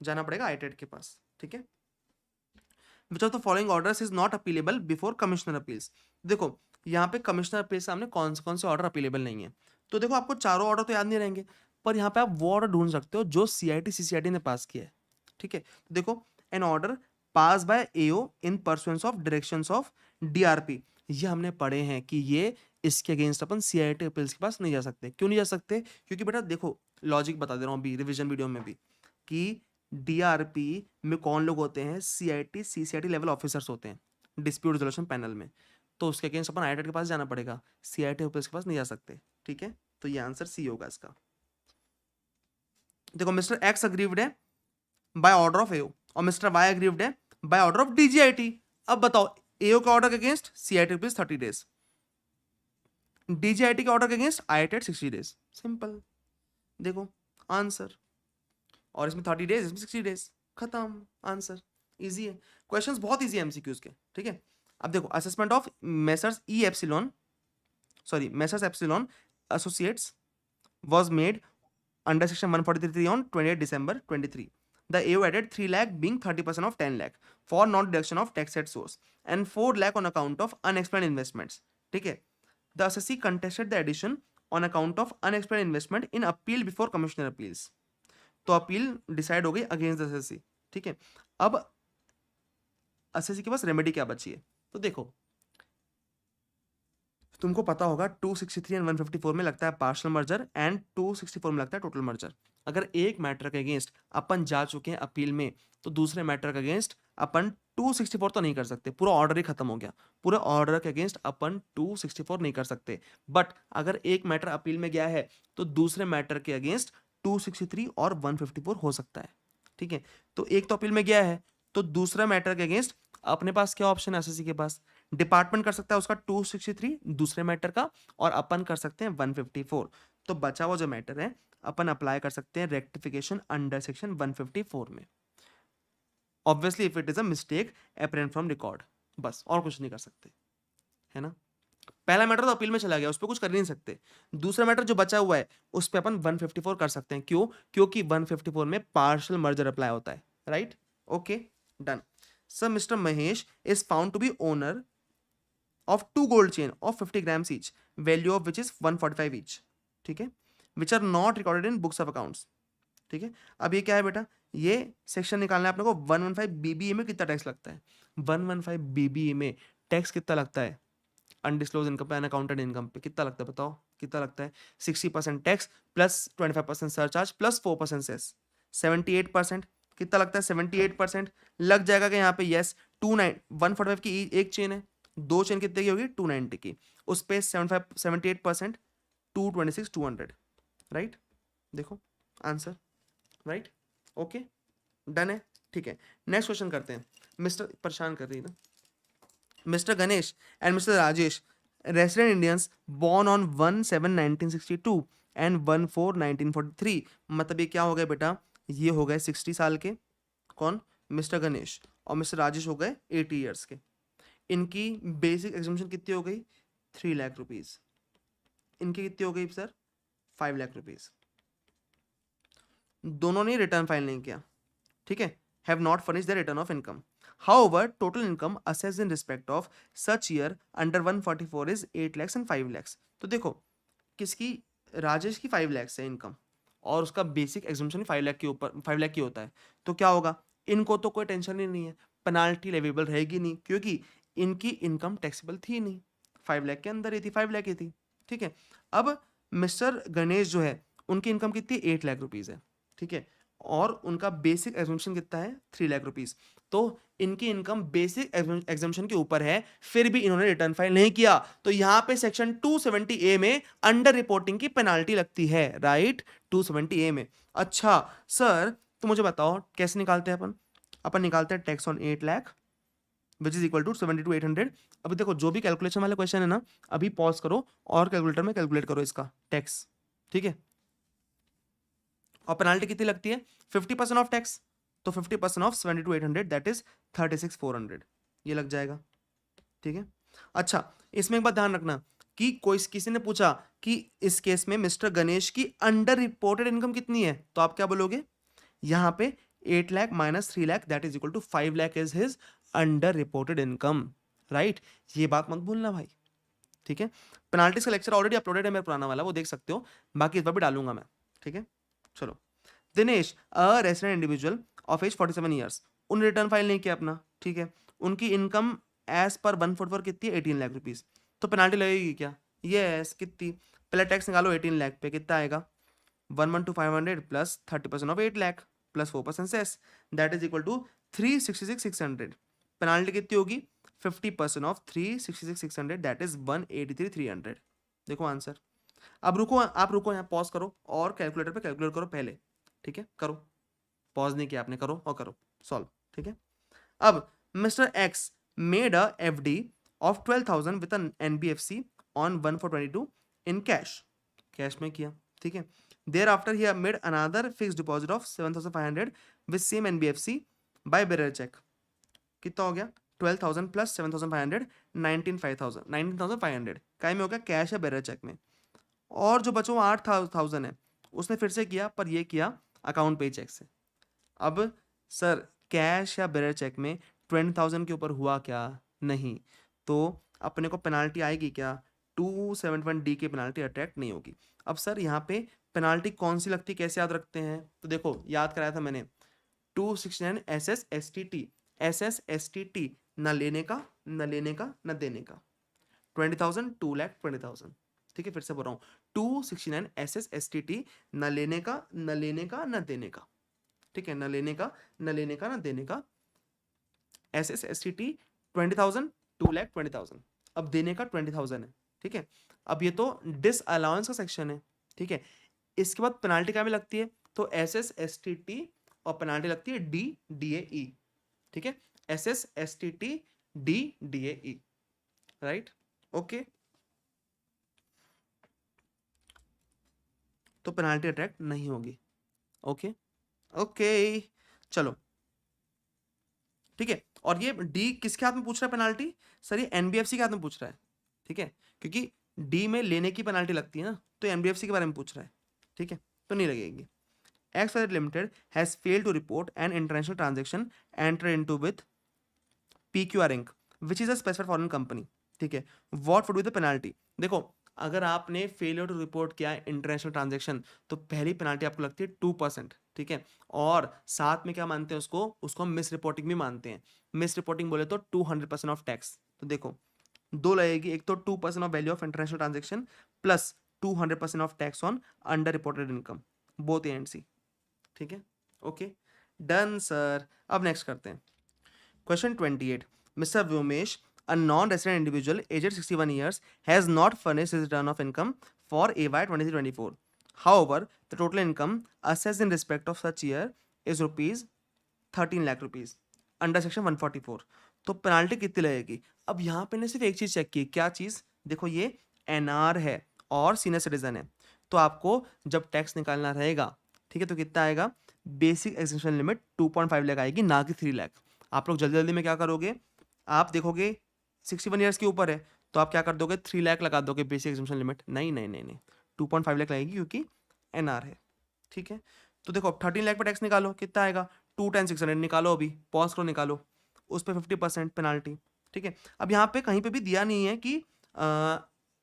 जाना पड़ेगा आईटेट के पास, ठीक है। Which of the following orders is not appealable before commissioner appeals. देखो यहाँ पे कमिश्नर अपील सामने कौन से ऑर्डर अपीलेबल नहीं है। तो देखो आपको चारों ऑर्डर तो याद नहीं रहेंगे, पर यहाँ पे आप वो ऑर्डर ढूंढ सकते हो जो सीआईटी, सीसीआईटी ने पास किया है, ठीक है। देखो an order passed by AO in pursuance of directions of DRP, ये हमने पढ़े हैं कि ये इसके अगेंस्ट अपन सीआईटी अपील्स के पास नहीं जा सकते। क्यों नहीं जा सकते, क्योंकि बेटा देखो लॉजिक बता दे रहा हूँ अभी रिवीजन वीडियो में भी, कि डीआरपी में कौन लोग होते हैं, सीआईटी, सीसीआईटी लेवल ऑफिसर्स होते हैं डिस्प्यूट रेजोल्यूशन पैनल में। तो उसके अगेंस्ट अपन आईटेट के पास जाना पड़ेगा, सीआईटी अपील्स के पास नहीं जा सकते, ठीक है। तो ये आंसर सी होगा इसका। देखो मिस्टर एक्स अग्रीव्ड है बाय ऑर्डर ऑफ एओ और मिस्टर वाई अग्रीव्ड है बाय ऑर्डर ऑफ डीजीआईटी। अब बताओ एओ का ऑर्डर के against CIT appeals 30 days, DGIT के ऑर्डर के अगेंस्ट आईटेट 60 डेज, सिंपल। देखो आंसर, और इसमें 30 डेज, इसमें 60 डेज, खत्म, आंसर। इजी है, क्वेश्चंस बहुत इजी है एमसीक्यूज के, ठीक है। अब देखो assessment of messrs E epsilon, sorry messrs epsilon associates was made under section 143 on 28 December 23. The AO added 3 lakh being 30% of 10 lakh for non-deduction of tax at source and 4 lakh on account of unexplained investments. ठीक है, the assessee contested the addition on account of unexplained investment in appeal before commissioner appeals. तो अपील डिसाइड हो गई अगेंस्ट द असेसी, ठीक है। अब असेसी के पास रेमेडी क्या बची है, तो देखो तुमको पता होगा 263 एंड 154 में लगता है पार्शियल मर्जर एंड 264 में लगता है टोटल मर्जर। अगर एक मैटर के अगेंस्ट अपन जा चुके हैं अपील में तो दूसरे मैटर के अगेंस्ट अपन 264 तो नहीं कर सकते, पूरा ऑर्डर ही खत्म हो गया, पूरे ऑर्डर के अगेंस्ट अपन 264 नहीं कर सकते। बट अगर एक मैटर अपील में गया है तो दूसरे मैटर के अगेंस्ट 263 और 154 हो सकता है, ठीक है। तो एक तो अपील में गया है तो दूसरा मैटर के अगेंस्ट अपने पास क्या ऑप्शन है, एसएससी के पास डिपार्टमेंट कर सकता है उसका 263 दूसरे मैटर का, और अपन कर सकते हैं 154। तो बचा हुआ जो मैटर है अपन अप्लाई कर सकते हैं रेक्टिफिकेशन अंडर सेक्शन 154 में, obviously if it is a mistake apparent from record, बस और कुछ नहीं कर सकते, है ना। पहला मैटर तो अपील में चला गया, उस पर कुछ कर नहीं सकते। दूसरा मैटर जो बचा हुआ है उस पर अपन 154 कर सकते हैं, क्यों, क्योंकि 154 में पार्शियल मर्जर अप्लाई होता है, right, okay, done. Sir mister Mahesh is found to be owner of 2 gold chain of 50 grams each, value of which is 145 each, ठीक है, which are not recorded in books of accounts, ठीक है। अब ये क्या है बेटा, ये सेक्शन निकालना है अपने को। 115 बीबीए में कितना टैक्स लगता है, 115 बीबीए में टैक्स कितना लगता है, अनडिस्क्लोज इनकम पे, अनअकाउंटेड इनकम पे कितना लगता है, बताओ कितना लगता है। 60% tax plus 25% surcharge plus 4% cess, 78%। कितना लगता है, 78% लग जाएगा कि यहाँ पे यस 145 की एक चेन है, दो चेन कितने की होगी 290 की, उस पे 78% 226 200, राइट। देखो आंसर, राइट, ओके, डन है, ठीक है। नेक्स्ट क्वेश्चन करते हैं। मिस्टर परेशान कर रही है ना, mister Ganesh and mister Rajesh resident Indians born on 1/7/1962 and 1/4/1943, मतलब ये क्या हो गए बेटा, ये हो गए 60 साल के, कौन, मिस्टर गणेश, और मिस्टर राजेश हो गए 80 ईयर्स के। इनकी बेसिक एग्जामिशन कितनी हो गई, 3 लाख रुपीज। इनकी कितनी हो गई सर, 5 लाख रुपीज। दोनों ने रिटर्न फाइल नहीं किया, ठीक है, have not furnished the return of income. However total income assessed in respect of such year under 144 is 8 lakhs and 5 lakhs। तो देखो किसकी, राजेश की 5 lakhs है इनकम, और उसका बेसिक एग्जामिशन 5 लाख के ऊपर 5 लाख की होता है। तो क्या होगा, इनको तो कोई टेंशन ही नहीं है, पेनाल्टी लेवेबल रहेगी नहीं, क्योंकि इनकी इनकम टैक्सेबल थी नहीं, 5 लाख के अंदर ही थी, 5 लाख ही थी, ठीक है। अब मिस्टर गणेश जो है उनकी इनकम कितनी, 8 लाख रुपीज है, ठीक है, और उनका बेसिक एग्जामिशन कितना है, 3 लाख रुपीज। तो इनकी इनकम बेसिक एग्जाम्पशन के ऊपर है, फिर भी इन्होंने रिटर्न फाइल नहीं किया, तो यहां पे सेक्शन 270A में अंडर रिपोर्टिंग की पेनाल्टी लगती है, राइट, 270A में। अच्छा सर, तो मुझे बताओ कैसे निकालते हैं अपन निकालते हैं tax on 8 lakh which is equal to 72,800। अभी देखो जो भी कैलकुलेशन वाले क्वेश्चन है ना, अभी पॉज करो और कैलकुलेटर में कैलकुलेट करो इसका टैक्स, ठीक है। और पेनाल्टी कितनी लगती है, 50% ऑफ टैक्स, तो 50% ऑफ 72,800 दैट इज 36,400, ये लग जाएगा, ठीक है। अच्छा, इसमें एक बात ध्यान रखना कि किसी ने पूछा कि इस केस में मिस्टर गणेश की अंडर रिपोर्टेड इनकम कितनी है, तो आप क्या बोलोगे, यहां पे 8 लाख minus 3 lakh that is equal to 5 lakh is his under reported income, right, ये बात मत भूलना भाई, ठीक है। पेनाल्टीज का लेक्चर ऑलरेडी अपलोडेड है मेरा पुराना वाला, वो देख सकते हो, बाकी इस बार भी डालूंगा मैं, ठीक है। चलो, Dinesh a resident individual of age 47 years, उन रिटर्न फाइल नहीं किया अपना, ठीक है। उनकी इनकम एज पर 144 कितनी है, 18 लाख रुपीज, तो पेनाल्टी लगेगी क्या, यस, कितनी, पहले टैक्स निकालो 18 लाख पे, कितना आएगा 112,500 plus 30% of 8 lakh plus 4% cess that is equal to 366,600। Penalty कितनी होगी, 50% ऑफ 366,600 दैट इज 183,300। देखो आंसर। अब रुको, आप रुको, यहाँ पॉज करो और कैलकुलेटर पे कैलकुलेट करो पहले, ठीक है, करो, पॉज नहीं किया आपने, करो और करो सॉल्व, ठीक है। अब mister X made a FD of 12,000 with an NBFC on 1/4/22 in cash, cash में किया, ठीक है। Thereafter he made another fixed deposit of 7,500 with same NBFC by bearer check, कितना हो गया 12,000 प्लस 7,500 19,500 काय में हो गया, कैश या बेरर चेक में, और जो बचो 8,000 है उसने फिर से किया, पर ये किया अकाउंट पे चेक से। अब सर कैश या बेरर चेक में 20,000 के ऊपर हुआ क्या, नहीं, तो अपने को पेनाल्टी आएगी क्या, 271D की पेनाल्टी अट्रैक्ट नहीं होगी। अब सर यहाँ पे पेनाल्टी कौन सी लगती, कैसे याद रखते हैं, तो देखो याद कराया था मैंने 269 SSSTT न लेने का न देने का, 20,000 2,20,000, ठीक है, फिर से बोल रहा हूँ 269 SSSTT न लेने का न देने का, ठीक है, न लेने का न देने का, SSSTT 20,000 2,20,000, अब देने का 20,000 है, ठीक है। अब ये तो डिस अलाउंस का सेक्शन है, ठीक है। इसके बाद पेनाल्टी क्या में लगती है, तो SSSTT और पेनाल्टी लगती है DDAE, ठीक है, SSSTT DDAE, राइट, ओके, तो पेनाल्टी अट्रैक्ट नहीं होगी, ओके ओके, चलो, ठीक है। और ये डी किसके हाथ में पूछ रहा है पेनाल्टी, सर ये एनबीएफसी के हाथ में पूछ रहा है, ठीक है, क्योंकि डी में लेने की पेनाल्टी लगती है ना, तो एनबीएफसी के बारे में पूछ रहा है, ठीक है, तो नहीं लगेगी। X private limited has failed to report an international transaction entered into with PQR Inc which is a specified foreign company, ठीक है, what would be the penalty. देखो अगर आपने फेलियर टू रिपोर्ट किया है इंटरनेशनल ट्रांजैक्शन, तो पहली पेनाल्टी आपको लगती है 2%, ठीक है, और साथ में क्या मानते हैं उसको मिस रिपोर्टिंग भी मानते हैं। मिस रिपोर्टिंग बोले तो 200% ऑफ टैक्स, तो देखो दो लगेगी, एक तो 2% of value of international transaction plus 200% of tax on under reported income, both A and C, ठीक है, ओके डन सर। अब नेक्स्ट करते हैं question 28। Mister Vyomesh, a non-resident individual aged 61 years has not furnished his return of income for AY 23-24. However, the total income assessed in respect of such year is rupees 13 lakh rupees under section 144. तो पेनाल्टी कितनी लगेगी। अब यहाँ पे ने सिर्फ एक चीज चेक की, क्या चीज, देखो ये एनआर है और सीनियर सिटीजन है, तो आपको जब टैक्स निकालना रहेगा, ठीक है, तो कितना आएगा, बेसिक एग्जेम्पशन लिमिट 2.5 लाख आएगी, ना कि 3 लाख। आप लोग जल्दी जल्दी में क्या करोगे, आप देखोगे 61 ईयर्स के ऊपर है, तो आप क्या कर दोगे, 3 लाख लगा दोगे बेसिक एग्जेम्पशन लिमिट, नहीं नहीं नहीं नहीं, 2.5 लाख लगेगी क्योंकि एनआर है, ठीक है। तो देखो 13 लाख पे टैक्स निकालो, कितना आएगा 210,600, निकालो अभी पॉज करो, निकालो, उस पर 50% पेनाल्टी, ठीक है। अब यहाँ पे कहीं पे भी दिया नहीं है कि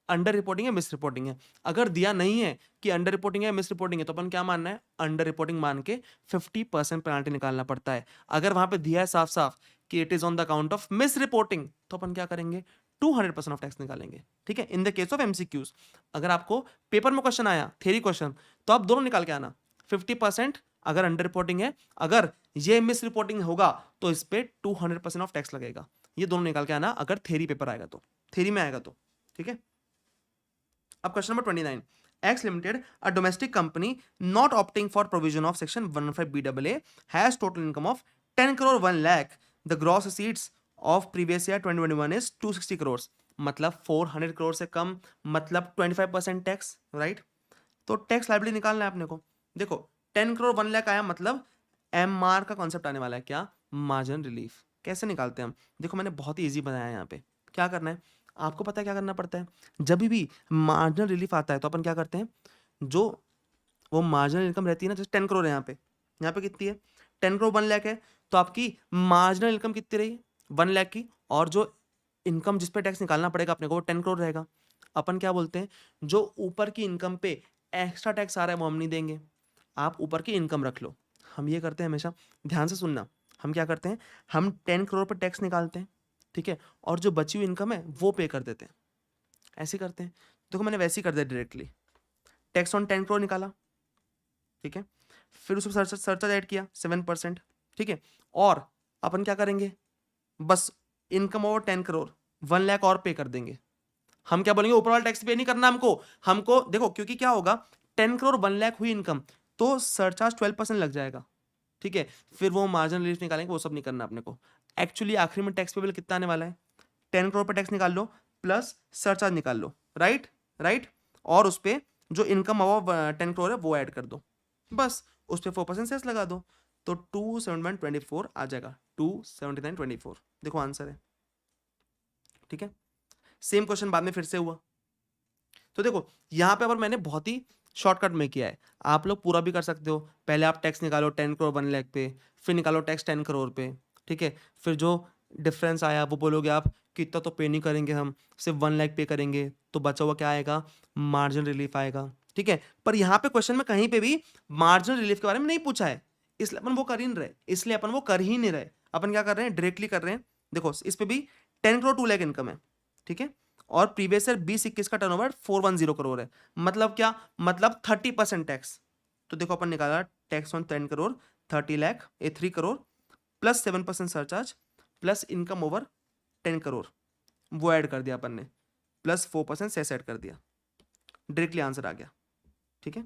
अंडर रिपोर्टिंग है मिस रिपोर्टिंग है। अगर दिया नहीं है कि अंडर रिपोर्टिंग है मिस रिपोर्टिंग है, तो अपन क्या मानना है, अंडर रिपोर्टिंग मान के 50% पेनाल्टी निकालना पड़ता है। अगर वहां पे दिया है साफ साफ कि it is on the account of miss reporting, तो अपन क्या करेंगे, 200% ऑफ टैक्स निकालेंगे, ठीक है। In the case of MCQs, अगर आपको पेपर में क्वेश्चन आया थ्योरी क्वेश्चन, तो आप दोनों निकाल के आना, 50% अगर अंडर रिपोर्टिंग है, अगर ये मिस रिपोर्टिंग होगा तो इस पे 200% ऑफ टैक्स लगेगा। ये दोनों निकाल के आना अगर थ्योरी पेपर आएगा तो, थ्योरी में आएगा तो, ठीक है। अब question number 29, X Limited, a domestic company not opting for provision of section 115BAA, has total income of 10 crore 1 lakh. The gross receipts of previous year 2021 is 260 crores. मतलब 400 करोड़ से कम, मतलब 25% टैक्स, राइट। तो टैक्स लाइबिलिटी निकालना है अपने को। देखो 10 करोड़ 1 लाख आया, मतलब MR का कॉन्सेप्ट आने वाला है, क्या, मार्जिन रिलीफ। कैसे निकालते हैं हम, देखो मैंने बहुत ही ईजी बनाया है यहाँ पे। क्या करना है, आपको पता है क्या करना पड़ता है, जब भी मार्जिनल रिलीफ आता है तो अपन क्या करते हैं, जो वो मार्जिनल इनकम रहती है ना, जैसे 10 करोड़ है यहाँ पे कितनी है, 10 करोड़ 1 लाख है, तो आपकी मार्जिनल इनकम कितनी रही, 1 लाख की, और जो इनकम जिस पे टैक्स निकालना पड़ेगा अपने को वो 10 करोड़ रहेगा। अपन क्या बोलते हैं, जो ऊपर की इनकम पे एक्स्ट्रा टैक्स आ रहा है वो हम नहीं देंगे, आप ऊपर की इनकम रख लो। हम ये करते हैं हमेशा, ध्यान से सुनना, हम क्या करते हैं, हम 10 करोड़ पर टैक्स निकालते हैं, ठीक है, और जो बची हुई इनकम है वो पे कर देते हैं, ऐसे करते हैं। देखो मैंने वैसे ही कर दिया डायरेक्टली, टैक्स ऑन 10 करोड़ निकाला, ठीक है, फिर उसमें सरचार्ज ऐड किया 7%, ठीक है, और अपन क्या करेंगे, बस इनकम ओवर 10 करोड़ 1 लाख और पे कर देंगे। हम क्या बोलेंगे, ऊपर वाला टैक्स पे नहीं करना हमको देखो, क्योंकि क्या होगा, 10 करोड़ 1 लाख हुई इनकम तो सरचार्ज 12% लग जाएगा, ठीक है, फिर वो मार्जिन रिलीफ निकालेंगे, वो सब नहीं करना अपने को। एक्चुअली आखिरी में टैक्स पेबल कितना आने वाला है, 10 करोड़ पर टैक्स निकाल लो प्लस सरचार्ज निकाल लो, राइट, और उस पर जो इनकम अबव 10 करोड़ है वो ऐड कर दो, बस उस पर 4% सेस लगा दो, तो 279.24 आ जाएगा, 279.24, देखो आंसर है, ठीक है। सेम क्वेश्चन बाद में फिर से हुआ, तो देखो यहां पे अगर मैंने बहुत ही शॉर्टकट में किया है, आप लोग पूरा भी कर सकते हो। पहले आप टैक्स निकालो 10 करोड़ 1 लाख पे, फिर निकालो टैक्स 10 करोड़ पे, ठीक है, फिर जो डिफरेंस आया वो बोलोगे आप कि इतना तो पे नहीं करेंगे, हम सिर्फ 1 लाख पे करेंगे, तो बचा हुआ क्या आएगा, मार्जिन रिलीफ आएगा, ठीक है। पर यहाँ पे क्वेश्चन में कहीं पे भी मार्जिन रिलीफ के बारे में नहीं पूछा है, इसलिए अपन वो कर ही नहीं रहे, अपन क्या कर रहे हैं, डायरेक्टली कर रहे हैं। देखो इस पे भी 10 करोड़ 2 लाख इनकम है, ठीक है, और प्रीवियस ईयर 2021 का टर्नओवर 410 करोड़ है, मतलब क्या, मतलब 30% टैक्स। तो देखो अपन निकाला tax on 10 crore 30 lakh 3 crore plus 7% surcharge plus income over 10 crore, वो ऐड कर दिया अपन ने, प्लस 4% सेस ऐड कर दिया, डायरेक्टली आंसर आ गया, ठीक है।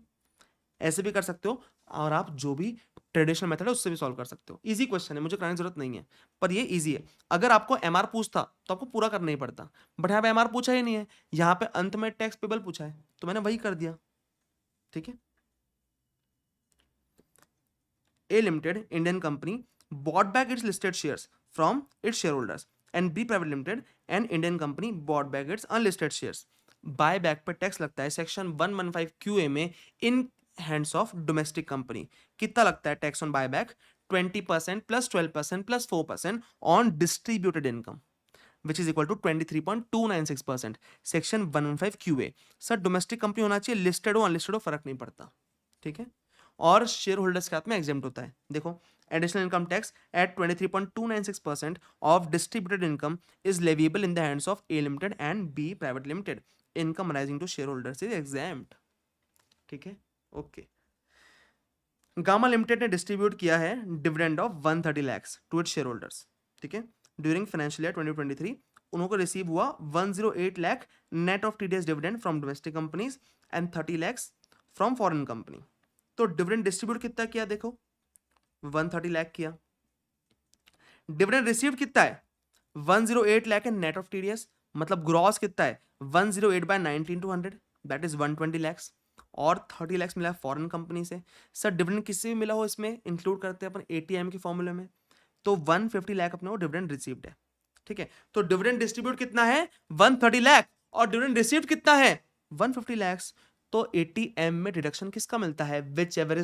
ऐसे भी कर सकते हो, और आप जो भी ट्रेडिशनल मेथड है उससे भी सॉल्व कर सकते हो। इजी क्वेश्चन है, मुझे कराने की जरूरत नहीं है, पर ये इजी है। अगर आपको एमआर पूछता तो आपको पूरा करना ही पड़ता, बट यहाँ पे एमआर पूछा ही नहीं है, यहाँ पे अंत में टैक्स पेबल पूछा है, तो मैंने वही कर दिया, ठीक है। A Limited, Indian company, bought back its listed shares from its shareholders, and B Private Limited, an Indian company, bought back its unlisted shares. Buyback पर टैक्स लगता है सेक्शन 115 QA में in hands of domestic company. कितना लगता है tax on buyback, 20% plus 12% plus 4% on distributed income, which is equal to 23.296%, section 115 QA। Sir domestic company होना चाहिए, लिस्टेड हो अनलिस्टेड हो फर्क नहीं पड़ता, ठीक है, और शेयर होल्डर्स के हाथ में एग्जेम्प्ट होता है। देखो additional income tax at 23.296% of distributed income is leviable in the hands of A limited and B private limited, income arising to share holders is exempt, ठीक है, ओके। गामा लिमिटेड ने डिस्ट्रीब्यूट किया है dividend of 130 lakh to its share holders, ठीक है, ड्यूरिंग फाइनेंशियल ईयर 2023 उनको रिसीव हुआ 108 lakh net of TDS dividend from domestic companies and 30 lakh from foreign company. तो डिविडेंड डिस्ट्रीब्यूट कितना किया, देखो 130 लाख किया, डिविडेंड रिसीव्ड कितना है 108 lakh and net of TDS, मतलब ग्रॉस कितना है 108 बाय 19/200 दैट इज 120 लाख, और 30 लाख मिला फॉरेन कंपनी से। सर डिविडेंड किससे भी मिला हो इसमें इंक्लूड करते हैं अपन एटीएम के फॉर्मूले में, तो 150 लाख अपने को डिविडेंड रिसीव्ड है, ठीक है। तो डिविडेंड डिस्ट्रीब्यूट कितना है 130 लाख और डिविडेंड रिसीव्ड कितना है 150 लाख, तो एटीएम में डिडक्शन किसका मिलता है, विच एवर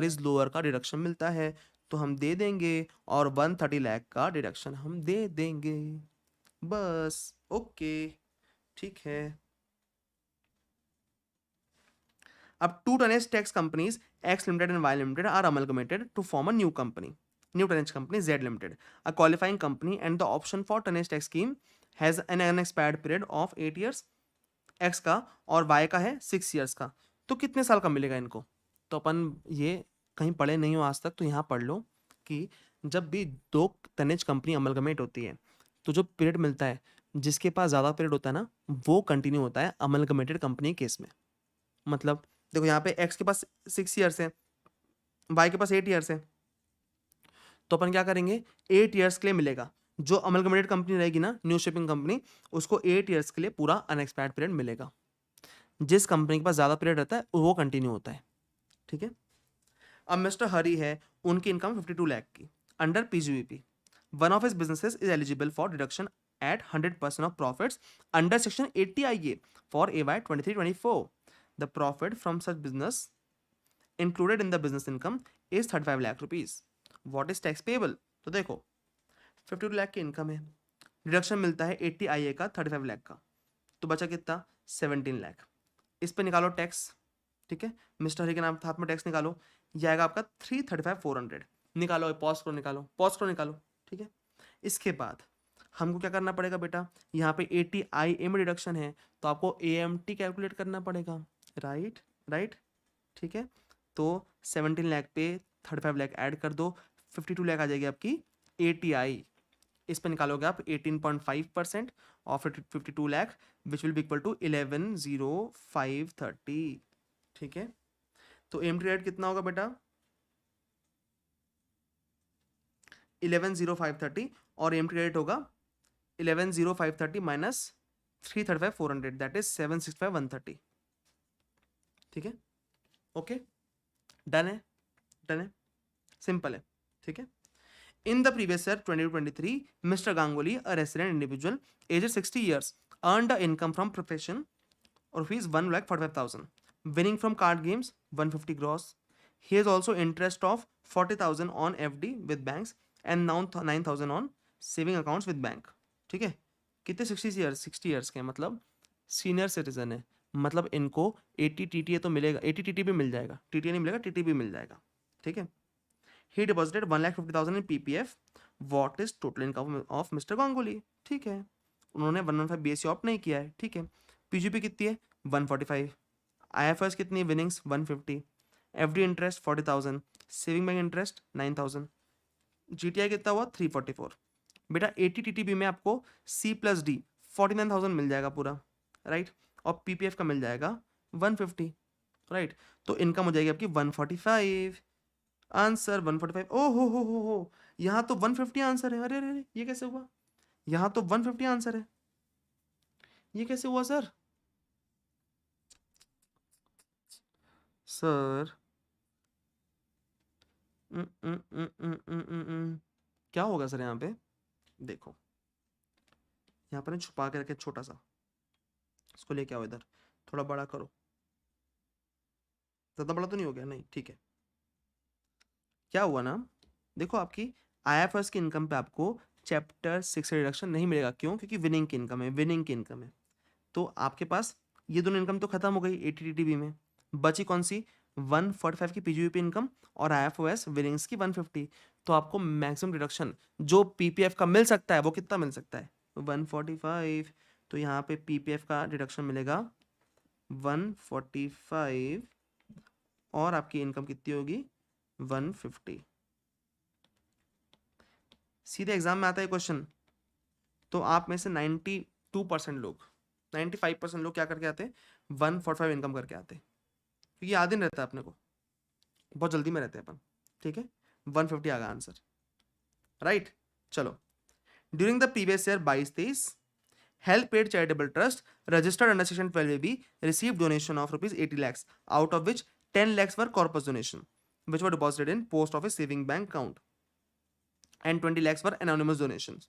इज लोअर का डिडक्शन मिलता है, तो हम दे देंगे, और 130 लाख का डिडक्शन हम दे देंगे, बस, ओके, ठीक है। अब two tonnage tax companies X Limited and Y Limited are amalgamated to form a new tonnage company Z Limited, a qualifying company, and the option for tonnage tax scheme has an unexpired period of 8 years, X का और Y का है 6 years का, तो कितने साल का मिलेगा इनको, तो अपन ये कहीं पढ़े नहीं हो आज तक तो यहाँ पढ़ लो कि जब भी दो तनिज कंपनी अमलगमेट होती है तो जो पीरियड मिलता है, जिसके पास ज़्यादा पीरियड होता है ना, वो कंटिन्यू होता है अमलगमेटेड कंपनी केस में। मतलब देखो यहाँ पे एक्स के पास 6 ईयर्स है, वाई के पास 8 ईयर्स है, तो अपन क्या करेंगे, 8 ईयर्स के लिए मिलेगा। जो अमलगमेटेड कंपनी रहेगी ना, न्यू शिपिंग कंपनी, उसको 8 ईयर्स के लिए पूरा अनएक्सपायर्ड पीरियड मिलेगा। जिस कंपनी के पास ज़्यादा पीरियड रहता है वो कंटिन्यू होता है, ठीक है। अब मिस्टर हरी है, उनकी इनकम 52 लाख की under PGBP. One of his businesses is eligible for deduction at 100% of profits under section 80 IA for AY 23-24. The profit from such business included in the business income is 35 lakh rupees. What is tax payable? तो देखो 52 लाख की इनकम है, डिडक्शन मिलता है 80 IA का 35 लाख का, तो बचा कितना 17 लाख। इस पे निकालो टैक्स, ठीक है, मिस्टर हरी के नाम हाथ में टैक्स निकालो, ये आएगा आपका 335,400। निकालो, पॉज करो, निकालो, पॉज करो, निकालो, ठीक है। इसके बाद हमको क्या करना पड़ेगा बेटा, यहाँ पे 80 IA में डिडक्शन है तो आपको AMT कैलकुलेट करना पड़ेगा, राइट राइट, ठीक है। तो 17 लाख पे 35 लाख ऐड कर दो, 52 लाख आ जाएगी आपकी 80I। इस पे निकालोगे आप 18.5% of 52 lakh which will be equal to 11,0530, ठीक है। तो AMT रेट कितना होगा बेटा 11,0530 और AMT रेट होगा 11,0530 माइनस 335,400 दैट इज 765,130, ठीक है। ओके, डन है, डन है, सिंपल है, ठीक है। In the previous year 2023, Mr. Ganguly, a resident individual, aged 60 years, earned a income from profession rupees 1,45,000, winning from card games 150 gross. He has also interest of 40,000 on FD with banks and now 9,000 on saving accounts with bank, ठीक है। कितने 60 ईयर्स के, मतलब सीनियर सिटीजन है, मतलब इनको 80 TTA तो मिलेगा, 80 TT भी मिल जाएगा, TTA नहीं मिलेगा, TT भी मिल जाएगा, ठीक है। He deposited 1,50,000 in PPF. What is total income of Mr. Ganguly? ठीक है, उन्होंने 115 BSc ऑप्ट नहीं किया है, ठीक है। PGP कितनी है 145, IFRS कितनी है winnings 150, FD interest 40,000, saving bank interest 9,000, GTI कितना हुआ 344। बेटा 80 TTB में आपको C+D 49,000 मिल जाएगा पूरा, राइट, और PPF का मिल जाएगा 150, राइट। तो इनकम हो जाएगी आपकी 145, आंसर 145। ओ हो, यहाँ तो 150 आंसर है, अरे अरे ये कैसे हुआ, यहाँ तो 150 आंसर है, ये कैसे हुआ सर? सर क्या होगा सर यहाँ पे, देखो यहाँ पर छुपा के रखे छोटा सा, इसको लेके आओ इधर, थोड़ा बड़ा करो, ज्यादा बड़ा तो नहीं हो गया, नहीं ठीक है। क्या हुआ ना, देखो आपकी IFRS की इनकम पे आपको चैप्टर 6 से रिडक्शन नहीं मिलेगा, क्यों, क्योंकि विनिंग की इनकम है, विनिंग की इनकम है। तो आपके पास ये दोनों इनकम तो खत्म हो गई 80 TTB में, बची कौन सी 145 की PGVP इनकम और IFOS विनिंग्स की 150। तो आपको मैक्सिमम डिडक्शन जो PPF का मिल सकता है वो कितना मिल सकता है 145, तो यहाँ पे PPF का डिडक्शन मिलेगा 145 और आपकी इनकम कितनी होगी 150। सीधे एग्जाम में आता है क्वेश्चन, तो आप में से 92% लोग, 95% लोग क्या करके आते हैं 145 इनकम करके आते हैं, क्योंकि याद ही नहीं रहता है अपने को, बहुत जल्दी में रहते हैं अपन, ठीक है। 150 आ गया आंसर, राइट। चलो, during the previous year 22-23 help paid charitable trust registered under section 12AB received donation of ₹80 lakhs, out of which 10 lakhs were corpus donation which were deposited in post office saving bank account and 20 lakhs were anonymous donations.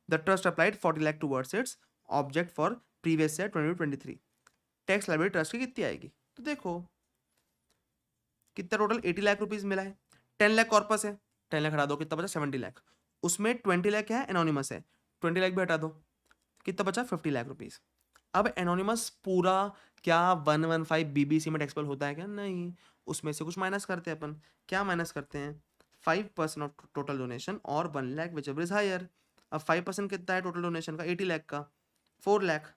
The trust applied 40 lakh towards its object for previous year 2023. Tax liability trust की कितनी आएगी, तो देखो कितना टोटल 80 लाख रुपीज मिला है, 10 लाख कॉर्पस है, 10 लाख हटा दो कितना बचा 70 लाख, उसमें 20 लाख क्या है एनोनिमस है, 20 लाख भी हटा दो कितना बचा 50 लाख रुपीज। अब एनोनिमस पूरा क्या 115 BBC में टैक्सेबल होता है क्या, नहीं, उसमें से कुछ माइनस करते हैं अपन, क्या माइनस करते हैं 5% ऑफ टोटल डोनेशन और 1 lakh whichever is higher. अब 5% कितना है टोटल डोनेशन का 80 लाख का 4 लाख,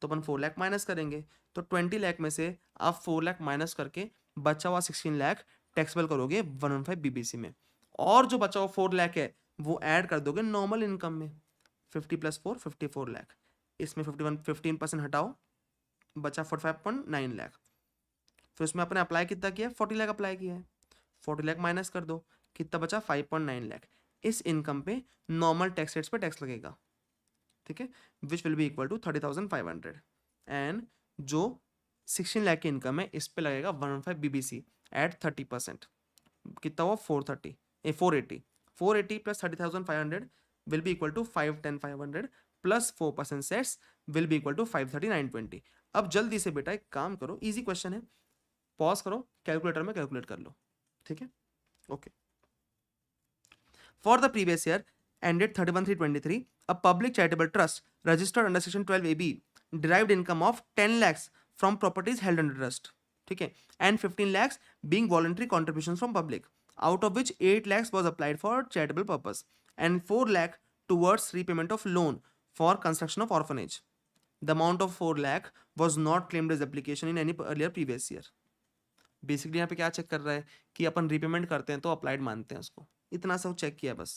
तो अपन 4 लाख माइनस करेंगे, तो 20 लाख में से आप 4 लाख माइनस करके बचा हुआ 16 लाख टैक्सेबल करोगे 115 बीबीसी में, और जो बचा हुआ 4 लाख है वो ऐड कर दोगे नॉर्मल इनकम में। 50 प्लस 4 54 लाख, इसमें 15% हटाओ, बचा 45.9 लाख। फिर उसमें अपने अप्लाई कितना किया है, 40 लाख अप्लाई किया है, 40 लाख माइनस कर दो, कितना बचा 5.9 लाख। इस इनकम पे नॉर्मल टैक्स रेट्स पे टैक्स लगेगा, ठीक है, which will be equal to 30,500। And जो 16 लाख की इनकम है इस पे लगेगा 115 बीबीसी एट 30%, कितना हुआ 480 480 plus 30,500 will be equal to 510,500 plus 4% सेट्स विल बी इक्वल टू 530,920। अब जल्दी से बेटा एक काम करो, इजी क्वेश्चन है, पॉज करो, कैलकुलेटर में कैलकुलेट कर लो, ठीक है, okay. For the previous year ended 31/3/23, a public charitable trust registered under section 12AB derived income of 10 lakhs from properties held under trust, ठीक है, and 15 lakhs being voluntary contributions from public, out of which 8 lakhs was applied for charitable purpose and 4 lakh towards repayment of loan for construction of orphanage. The amount of 4 lakh was not claimed as application in any earlier previous year. Basically यहाँ पे क्या चेक कर रहा है कि अपन रीपेमेंट करते हैं तो अप्लाइड मानते हैं उसको, इतना सब चेक किया बस।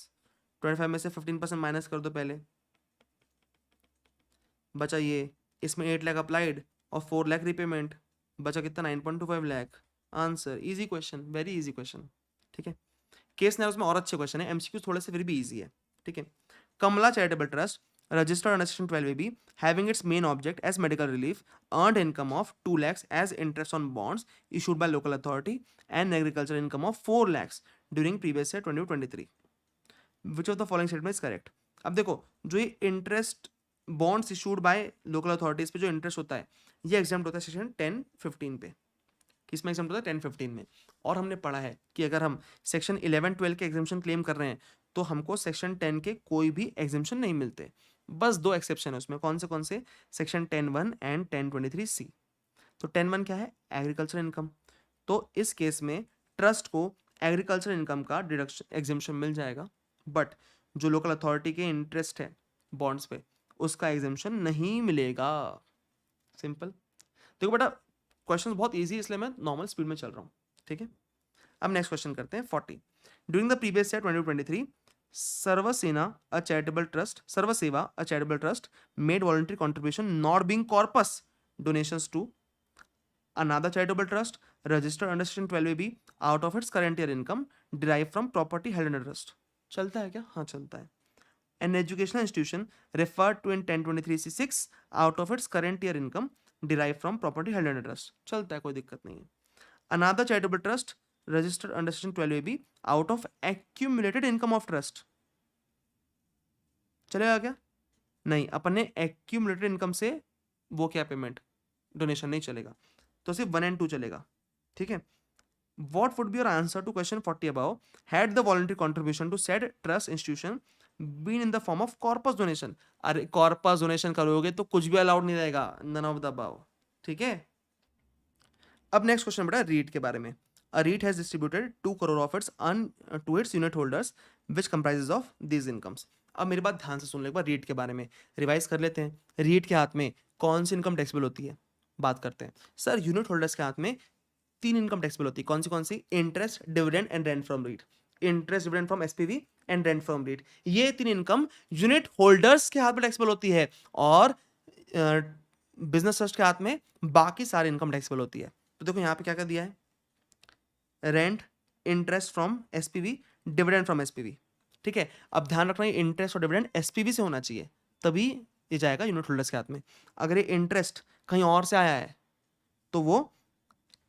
25 में से 15% माइनस कर दो पहले, बचा ये, इसमें 8 लाख अप्लाइड और 4 लाख रीपेमेंट, बचा कितना 9.25 lakh. Answer, easy question, very easy question, ठीक है। केस नंबर में और अच्छे क्वेश्चन है, एमसीक्यू थोड़े से फिर भी इजी है, ठीक है। Kamala charitable trust registered under section 12AB having its main object as medical relief earned income of 2 lakhs as interest on bonds issued by local authority and agricultural income of 4 lakhs during previous year 2023. Which of the following statement is correct? अब देखो, जो ये interest bonds issued by local authorities पे जो इंटरेस्ट होता है ये एग्जाम्प्ट होता है सेक्शन 10-15 पे। किसमें एग्जाम्प्ट होता है 10-15 में। और हमने पढ़ा है कि अगर हम सेक्शन 11-12 के एग्जाम्शन क्लेम कर रहे हैं तो हमको सेक्शन 10 के कोई भी एग्जाम्शन नहीं मिलते, बस 2 एक्सेप्शन है उसमें। कौन से सेक्शन 10(1) एंड 10(23)(c). तो 10(1) क्या है, एग्रीकल्चर इनकम, तो इस केस में ट्रस्ट को एग्रीकल्चर इनकम का डिडक्शन एग्जाम्शन मिल जाएगा, बट जो लोकल अथॉरिटी के इंटरेस्ट है बॉन्ड्स पे उसका एग्जाम्शन नहीं मिलेगा। सिंपल। देखो बेटा क्वेश्चन बहुत ईजी, इसलिए मैं नॉर्मल स्पीड में चल रहा हूँ, ठीक है। अब नेक्स्ट क्वेश्चन करते हैं 40। During the previous year 2023 Sarvasena, a charitable trust, Sarvaseva, a charitable trust, made voluntary contribution not being corpus donations to another charitable trust registered under section 12AB out of its current year income derived from property held under trust. चलता है क्या? हाँ चलता है। An educational institution referred to in 10(23)(c)(6 out of its current year income derived from property held under trust. चलता है, कोई दिक्कत नहीं है। Another charitable trust registered under section 12AB out of accumulated income of trust. चलेगा क्या? नहीं, अपन ने accumulated income से वो क्या पेमेंट डोनेशन नहीं चलेगा, तो सिर्फ 1 and 2 चलेगा, ठीक है। What would be your answer to question 40 above? Had the voluntary contribution to said trust institution been in the form of corpus donation? अरे corpus donation करोगे तो कुछ भी अलाउड नहीं रहेगा, none of the above, ठीक है। अब नेक्स्ट क्वेश्चन बेटा रीट के बारे में। A REIT has distributed 2 crore of its to its unit holders which comprises of these incomes. अब मेरी बात ध्यान से सुन लो एक बार, रीट के बारे में रिवाइज कर लेते हैं। रीट के हाथ में कौन सी इनकम टैक्सेबल होती है, बात करते हैं। सर यूनिट होल्डर्स के हाथ में 3 इनकम टैक्सेबल होती है, कौन सी? Interest, dividend and rent from REIT. Interest, dividend from SPV and rent from REIT, ये 3 इनकम यूनिट होल्डर्स के हाथ में टैक्सेबल होती है, और बिजनेस ट्रस्ट के हाथ में बाकी सारी इनकम टैक्सेबल होती है। तो देखो यहाँ पे क्या कर दिया है, rent, interest from SPV, dividend from SPV, ठीक है। अब ध्यान रखना, ये इंटरेस्ट और डिविडेंड एसपीवी से होना चाहिए, तभी ये जाएगा यूनिट होल्डर्स के हाथ में। अगर ये इंटरेस्ट कहीं और से आया है तो वो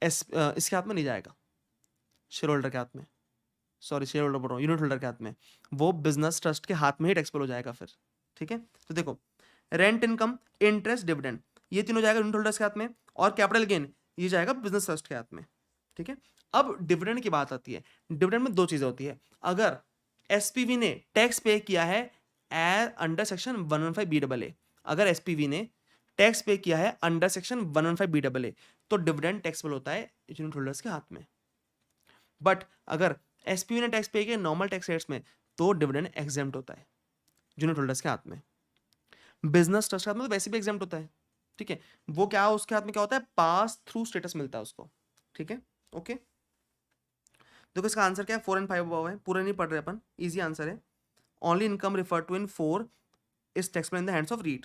इसके हाथ में नहीं जाएगा, शेयर होल्डर के हाथ में, सॉरी शेयर होल्डर बोल रहा हूँ, यूनिट होल्डर के हाथ में, वो बिजनेस ट्रस्ट के हाथ में ही टैक्सेबल हो जाएगा फिर, ठीक है। तो देखो रेंट इनकम, इंटरेस्ट, डिविडेंड, ये तीनों जाएगा यूनिट होल्डर्स के हाथ में, और कैपिटल गेन ये जाएगा बिजनेस ट्रस्ट के हाथ में, ठीक है। अब डिविडेंड की बात आती है। डिविडेंड में 2 चीजें होती है। अगर एसपीवी ने टैक्स पे किया है अंडर सेक्शन 115BAA, अगर एसपीवी ने टैक्स पे किया है अंडर सेक्शन 115BAA तो डिविडेंड टैक्सेबल होता है यूनिट होल्डर्स के हाथ में। बट अगर एसपीवी ने टैक्स पे किया नॉर्मल टैक्स रेट्स में तो डिविडेंड एग्जेम्प्ट होता है यूनिट होल्डर्स के हाथ में। बिजनेस ट्रस्ट के हाथ में तो वैसे भी एग्जेम्प्ट होता है, ठीक है। वो क्या, उसके हाथ में क्या होता है, पास थ्रू स्टेटस मिलता है उसको, ठीक है, ओके। देखो इसका आंसर क्या है, 4 एंड 5 अबव है, पूरा नहीं पढ़ रहे अपन, इजी आंसर है। Only income refer to in 4 is taxable in the hands of REIT.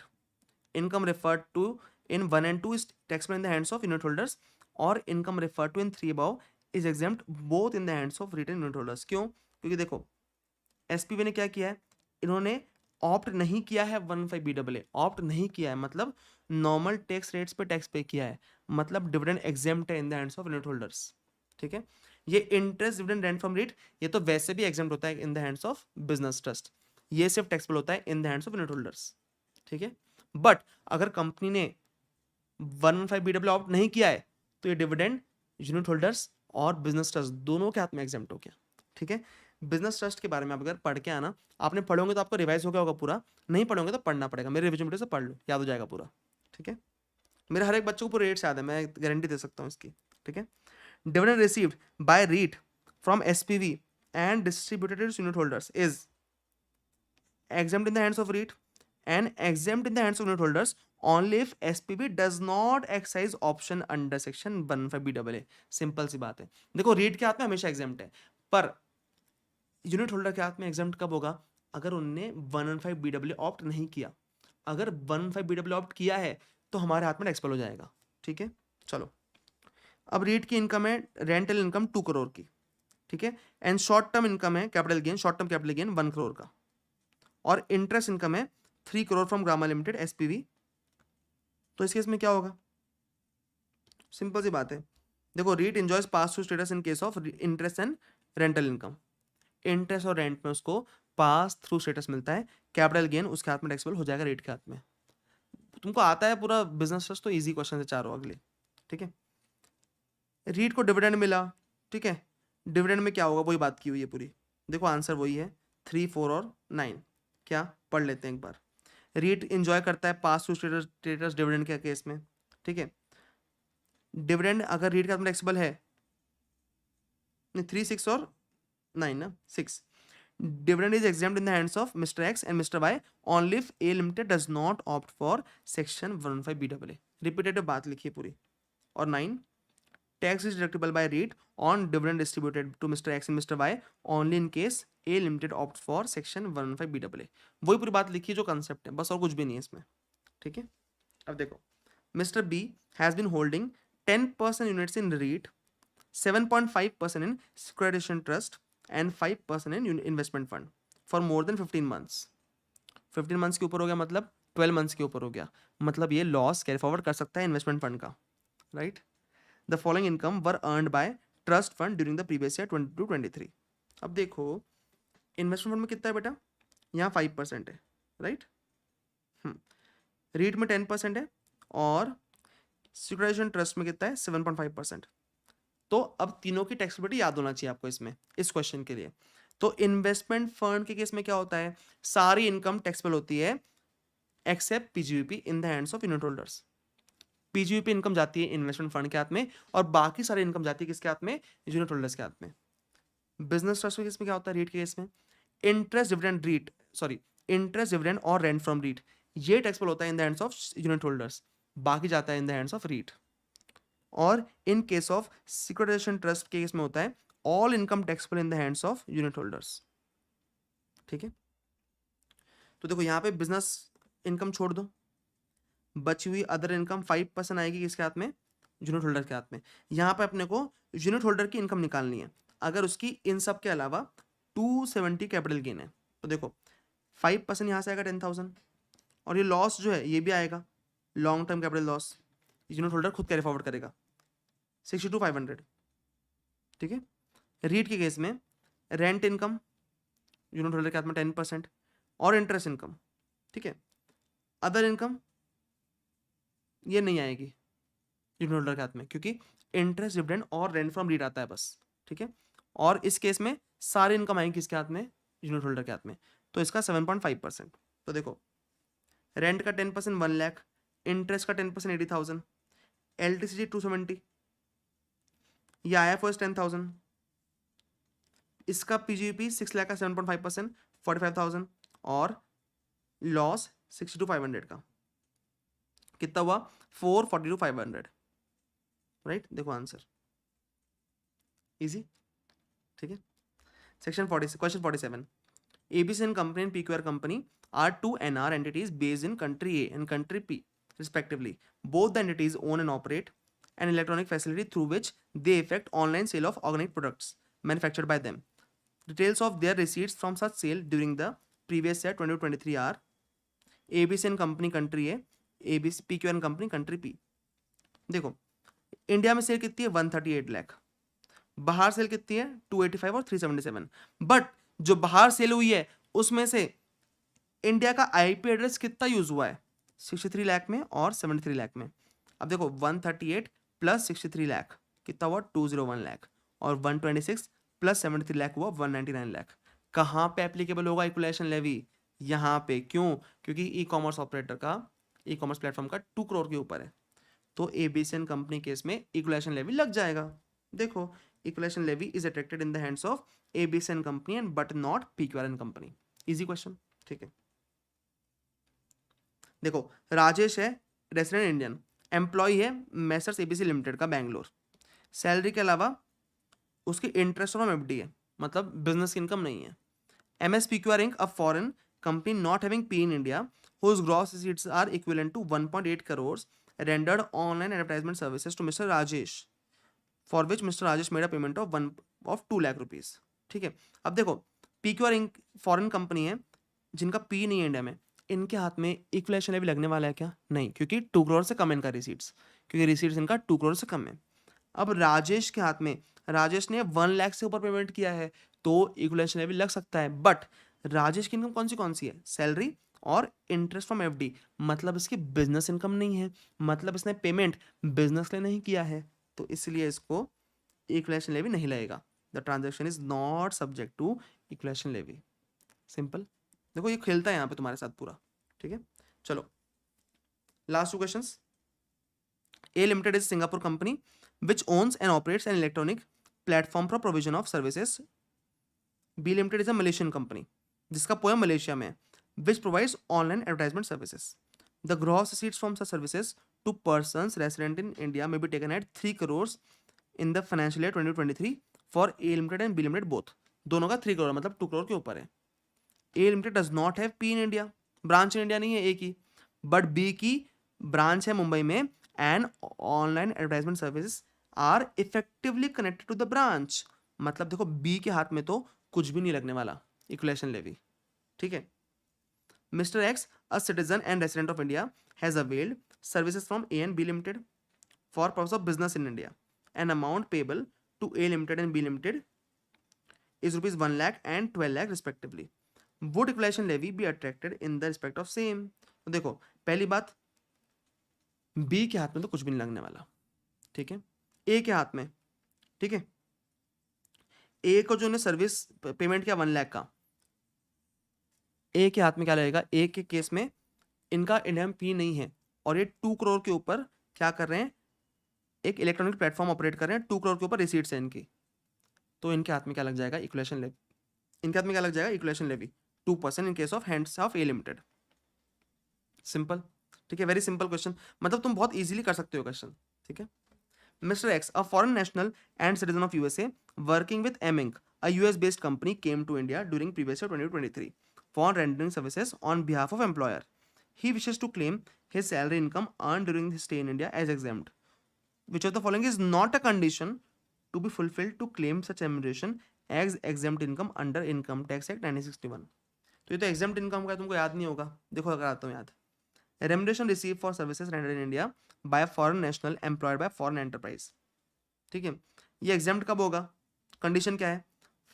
Income referred to in 1 and 2 is taxable in the hands of unit holders, और income referred to in 3 above is exempt both in the hands of REIT and unit holders. क्यों? क्योंकि देखो SPV ने क्या किया है, इन्होंने ऑप्ट नहीं किया है 15BAA, ऑप्ट नहीं किया है मतलब नॉर्मल टैक्स रेट्स पे टैक्स पे किया है, मतलब डिविडेंड एग्जेम्प्ट है in the hands of unit holders. ठीक है, ये interest dividend rent from REIT ये तो वैसे भी एग्जेम्प्ट होता है in the hands of business trust, ये सिर्फ टैक्सेबल होता है in the hands of unit holders. ठीक है, बट अगर कंपनी ने 115BAA ऑप्ट नहीं किया है तो ये डिविडेंड यूनिट होल्डर्स और बिजनेस ट्रस्ट दोनों के हाथ में एग्जेम्प्ट हो गया। ठीक है, बिजनेस ट्रस्ट के बारे में आप अगर पढ़ के आना, आपने पढ़ोगे तो आपको रिवाइज हो गया होगा पूरा, नहीं पढ़ोगे तो पढ़ना पड़ेगा, मेरे रिविजन वीडियो से पढ़ लो, याद हो जाएगा पूरा। ठीक है, मेरे हर एक बच्चों को पूरे रेट्स याद है, मैं गारंटी दे सकता हूँ इसकी। ठीक है, dividend received by REIT from SPV and distributed to unit holders is exempt in the hands of REIT and exempt in the hands of unit holders only if SPV does not exercise option under section 15BAA। Simple सी बात है, देखो REIT के हाथ में हमेशा एग्जेम्प्ट है, पर यूनिट होल्डर के हाथ में एग्जेम्प्ट कब होगा, अगर उनने 115BAA ऑप्ट नहीं किया। अगर 115BAA ऑप्ट किया है तो हमारे हाथ में एक्सपेल हो जाएगा। ठीक है, चलो अब REIT की इनकम है रेंटल इनकम 2 करोड़ की। ठीक है, एंड शॉर्ट टर्म इनकम है capital gain, short term capital gain 1 crore का, और इंटरेस्ट इनकम है 3 crore from Grama limited SPV। तो इस केस में क्या होगा, सिंपल सी बात है, देखो REIT enjoys pass through status in case of interest and rental income, interest और रेंट में उसको पास थ्रू स्टेटस मिलता है, कैपिटल गेन उसके हाथ में टैक्सेबल हो जाएगा REIT के हाथ में। तुमको आता है पूरा बिजनेस ट्रस्ट तो इजी क्वेश्चन है चारों अगले। ठीक है, REIT को डिविडेंड मिला। ठीक है, डिविडेंड में क्या होगा वही बात की हुई है पूरी, देखो आंसर वही है 3, 4 और 9। क्या पढ़ लेते हैं एक बार। REIT एंजॉय करता है पास थ्रू स्टेटस डिविडेंड के केस में। ठीक है, डिविडेंड अगर REIT का टैक्सेबल है, नहीं 3, 6 और 9 ना, 6। Dividend is exempt in the hands of Mr. X and Mr. Y only if A Limited does not opt for section 15BAA। Repetitive बात लिखिए पूरी। और 9, tax is deductible by REIT on dividend distributed to Mr. X and Mr. Y only in case A Limited opts for section 15BAA। वही पूरी बात लिखिए जो कंसेप्ट है, बस और कुछ भी नहीं है इसमें। ठीक है, अब देखो Mr. B has been holding 10% units in REIT, 7.5% in securitization trust and 5% in investment fund for more than 15 months. 15 months के ऊपर हो गया मतलब 12 मंथ्स के ऊपर हो गया, मतलब ये लॉस कैरी फॉरवर्ड कर सकता है इन्वेस्टमेंट फंड का। Right, the following income were earned bye trust fund during the previous year 22-23। अब देखो इन्वेस्टमेंट फंड में कितना है बेटा, यहाँ 5% है। राइट, REIT में 10% है और सिक्योराइजेशन ट्रस्ट में कितना है 7.5%। तो अब तीनों की टैक्सेबिलिटी याद होना चाहिए आपको इसमें, इस क्वेश्चन के लिए। तो इन्वेस्टमेंट फंड के केस में क्या होता है, सारी इनकम टैक्सेबल होती है except PGVP in the hands of unit holders. PGVP income जाती है इन्वेस्टमेंट फंड के हाथ में और बाकी सारी इनकम जाती है किसके हाथ में, यूनिट होल्डर्स के हाथ में। बिजनेस ट्रस्ट के केस में क्या होता है, REIT के केस में इंटरेस्ट डिविडेंड इंटरेस्ट डिविडेंड और रेंट फ्रॉम REIT ये टैक्सेबल होता है in the hands of unit holders, बाकी जाता है in the hands of REIT। और in case of securitisation trust के केस में होता है all income taxable in the hands of unit holders. ठीक है, तो देखो यहाँ पे बिजनेस इनकम छोड़ दो, बची हुई अदर इनकम 5% आएगी किसके हाथ में, यूनिट होल्डर के हाथ में। यहाँ पे अपने को यूनिट होल्डर की इनकम निकालनी है, अगर उसकी इन सब के अलावा 270 कैपिटल गेन है तो देखो 5% यहाँ से आएगा 10,000, और ये लॉस जो है ये भी आएगा long term capital loss, unit holder खुद कैरी फॉरवर्ड करेगा 62,500। ठीक है, REIT के केस में रेंट इनकम यूनिट होल्डर के हाथ में 10% और इंटरेस्ट इनकम। ठीक है, अदर इनकम ये नहीं आएगी यूनिट होल्डर के हाथ में क्योंकि इंटरेस्ट डिविडेंड और रेंट फ्रॉम REIT आता है बस। ठीक है, और इस केस में सारी इनकम आएगी किसके हाथ में, यूनिट होल्डर के हाथ में, तो इसका 7.5%। तो देखो रेंट का 10% 1 लाख, इंटरेस्ट का 10% 80,000, LTCG 270, ये IFRS 10,000, इसका PGVP 6 लाख का 7.5% 45,000 और लॉस 62,500 का कितना हुआ 442,500। राइट, देखो आंसर इजी। ठीक है। Section 40 question 47, ABC and company and PQR company are two NR entities based in country A and country P respectively. Both the entities own and operate an electronic facility through which they effect online sale of organic products manufactured by them. Details of their receipts from such sale during the previous year 2023 are ABC and company country A, ABC PQR and company country P. देखो इंडिया में सेल कितनी है 138 लाख, बाहर सेल कितनी है 285 और 377, बट जो बाहर सेल हुई है उसमें से इंडिया का आईपी एड्रेस कितना यूज हुआ है 63 लाख में और 73 लाख में। अब देखो 138 प्लस 63 लाख कितना हुआ 201 लाख और 126 प्लस 73 लाख हुआ 199 लाख। कहाँ पे एप्लीकेबल होगा इक्वलाइजेशन लेवी? यहाँ पे। क्यों? क्योंकि ई कॉमर्स ऑपरेटर का, ई कॉमर्स प्लेटफॉर्म का 2 करोड़ के ऊपर है, तो एबीसीएन कंपनी केस में इक्वलाइजेशन लेवी लग जाएगा। देखो equalisation levy is attracted in the hands of ABCN company and but not PQRN company. Easy question, ठीक है। देखो राजेश है रेसिडेंट इंडियन, एम्प्लॉय है मैसर्स एबीसी लिमिटेड का बैंगलोर, सैलरी के अलावा उसकी इंटरेस्ट फ्रॉम एफडी है, मतलब बिजनेस इनकम नहीं है। MSPQR Inc, a foreign company not having P in India, whose gross receipts are equivalent to 1.8 crores, rendered online advertisement services to Mr. Rajesh, for which Mr. Rajesh made a payment of 2 lakh rupees। ठीक है। अब देखो PQR Inc फॉरेन कंपनी है जिनका P नहीं है इंडिया में, इनके हाथ में इक्वलाइजेशन लेवी लगने वाला है क्या? नहीं, क्योंकि 2 करोड़ से कम है इनका रिसीट्स, क्योंकि रिसीट्स इनका 2 करोड़ से कम है। अब राजेश के हाथ में, राजेश ने 1 लाख से ऊपर पेमेंट किया है तो इक्वलाइजेशन लेवी लग सकता है, बट राजेश की इनकम कौन सी है? सैलरी और इंटरेस्ट फ्रॉम एफडी, मतलब इसकी बिजनेस इनकम नहीं है, मतलब इसने पेमेंट बिजनेस के लिए नहीं किया है, तो इसलिए इसको इक्वलाइजेशन लेवी नहीं लगेगा। The transaction is not subject to equalisation levy. Simple. देखो ये खेलता है यहाँ पे तुम्हारे साथ पूरा, ठीक है। चलो last 2 questions. A limited is Singapore company which owns and operates an electronic platform for provision of services. B Limited is a Malaysian company जिसका पोया मलेशिया में, which provides online advertisement services. The gross receipts from such services to persons resident in India may be taken at 3 crores in the financial year 2023 for A Limited and B Limited both. दोनों का 3 करोड़ मतलब 2 करोड़ के ऊपर है। A Limited does not have P in India, branch in India नहीं है A की, बट B की ब्रांच है मुंबई में and online advertisement services are effectively connected to the branch. मतलब देखो बी के हाथ में तो कुछ भी नहीं लगने वाला इक्वलाइजेशन लेवी, ठीक है। Mister X, a citizen and resident of India, has availed services from A and B limited for purpose of business in India, an amount payable to A limited and B limited is rupees 1 lakh and 12 lakh respectively. Would equalization levy be attracted in the respect of same? तो देखो पहली बात, बी के हाथ में तो कुछ भी नहीं लगने वाला, ठीक है। ए के हाथ में, ठीक है, ए को जो ने सर्विस पेमेंट किया 1 लाख का, ए के हाथ में क्या लगेगा? ए के केस में इनका इंडिया में पी नहीं है और ये 2 करोड़ के ऊपर क्या कर रहे हैं? एक इलेक्ट्रॉनिक प्लेटफॉर्म ऑपरेट कर रहे हैं, 2 करोड़ के ऊपर रिसीट्स है इनकी, तो इनके हाथ में क्या लग जाएगा? Equalisation levy. इनके हाथ में क्या लग जाएगा? Equalisation levy 2% in case of hands of A limited. Simple, ठीक है, वेरी सिंपल क्वेश्चन, मतलब तुम बहुत इजीली कर सकते हो क्वेश्चन, ठीक है। Mr. X, a foreign national and citizen of USA, working with M Inc, a US-based company, came to India during previous year 2023 for rendering services on behalf of employer. He wishes to claim his salary income earned during his stay in India as exempt. Which of the following is not a condition to be fulfilled to claim such remuneration as exempt income under Income Tax Act 1961? तो ये तो exempt income का तुमको याद नहीं होगा, देखो अगर आता हूँ याद। Remuneration received for services rendered in India by a foreign national employed by foreign enterprise, ठीक है। ये exempt कब होगा? कंडीशन क्या है?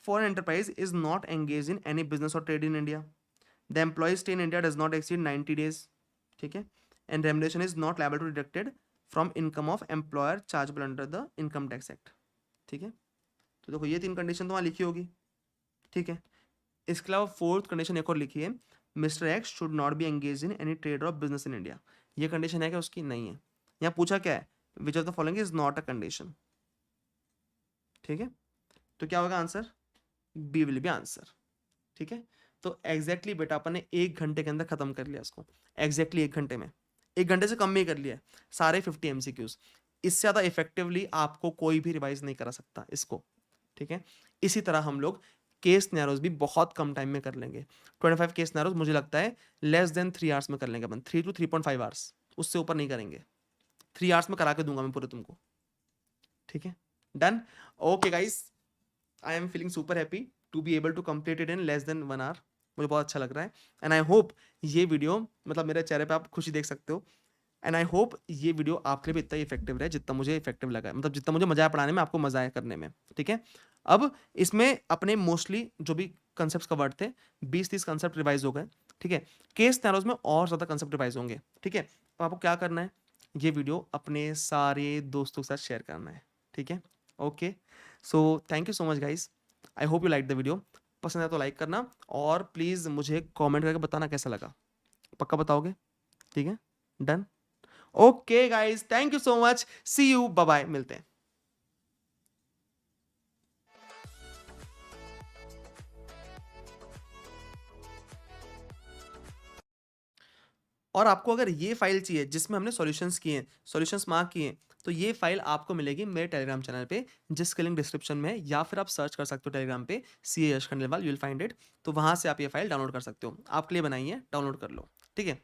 Foreign enterprise is not engaged in any business or trade in India. The employee's stay in India does not exceed 90 days, ठीक है, and remuneration is not liable to be deducted from income of employer chargeable under the Income Tax Act, ठीक है। तो देखो ये 3 कंडीशन तो वहाँ लिखी होगी, ठीक है। इसके अलावा 4th कंडीशन एक और लिखी है, mister X should not be engage in any trade or business in India. ये कंडीशन है क्या उसकी? नहीं है। यहाँ पूछा क्या है? Which of the following is not a condition, ठीक है। तो क्या होगा answer? B will be answer, ठीक है। तो एग्जैक्टली बेटा अपन ने 1 घंटे के अंदर खत्म कर लिया इसको, एग्जैक्टली 1 घंटे में, 1 घंटे से कम में ही कर लिया सारे 50 MCQs। इससे ज़्यादा इफेक्टिवली आपको कोई भी रिवाइज नहीं करा सकता इसको, ठीक है? इसी तरह हम लोग केस सिनेरियोज़ भी बहुत कम टाइम में कर लेंगे। 25 केस सिनेरियोज़ मुझे लगता है लेस देन 3 आवर्स में कर लेंगे अपन, 3 टू 3.5 आवर्स, उससे ऊपर नहीं करेंगे। 3 आवर्स में करा के दूँगा मैं पूरे तुमको। ठीक है? Done? Okay guys, I am feeling super happy to be able to complete it in less than 1 hour. मुझे बहुत अच्छा लग रहा है एंड आई होप ये वीडियो, मतलब मेरे चेहरे पे आप खुशी देख सकते हो, एंड आई होप ये वीडियो आपके लिए भी इतना ही इफेक्टिव रहे जितना मुझे इफेक्टिव लगा है, मतलब जितना मुझे मजा आया पढ़ाने में, आपको मजा आया करने में। ठीक है? अब इसमें अपने मोस्टली जो भी कंसेप्ट कवर्ड थे, 20-30 कंसेप्ट रिवाइज हो गए। ठीक है? केस सिनेरियोज में और ज्यादा कंसेप्ट रिवाइज होंगे। ठीक है? तो आपको क्या करना है, ये वीडियो अपने सारे दोस्तों के साथ शेयर करना है। ठीक है? Okay, so thank you so much guys, I hope you like the video. पसंद है तो लाइक करना और प्लीज़ मुझे कमेंट करके बताना कैसा लगा। पक्का बताओगे? ठीक है? Done? Okay guys, thank you so much, see you, bye bye, मिलते हैं। और आपको अगर ये फाइल चाहिए जिसमें हमने सॉल्यूशंस किए हैं, सॉल्यूशंस मार्क किए हैं, तो ये फाइल आपको मिलेगी मेरे टेलीग्राम चैनल पे, जिसका लिंक डिस्क्रिप्शन में है, या फिर आप सर्च कर सकते हो टेलीग्राम पे CA Yash Khandelwal, you will find it. तो वहां से आप ये फाइल डाउनलोड कर सकते हो, आपके लिए बनाई है, डाउनलोड कर लो। ठीक है?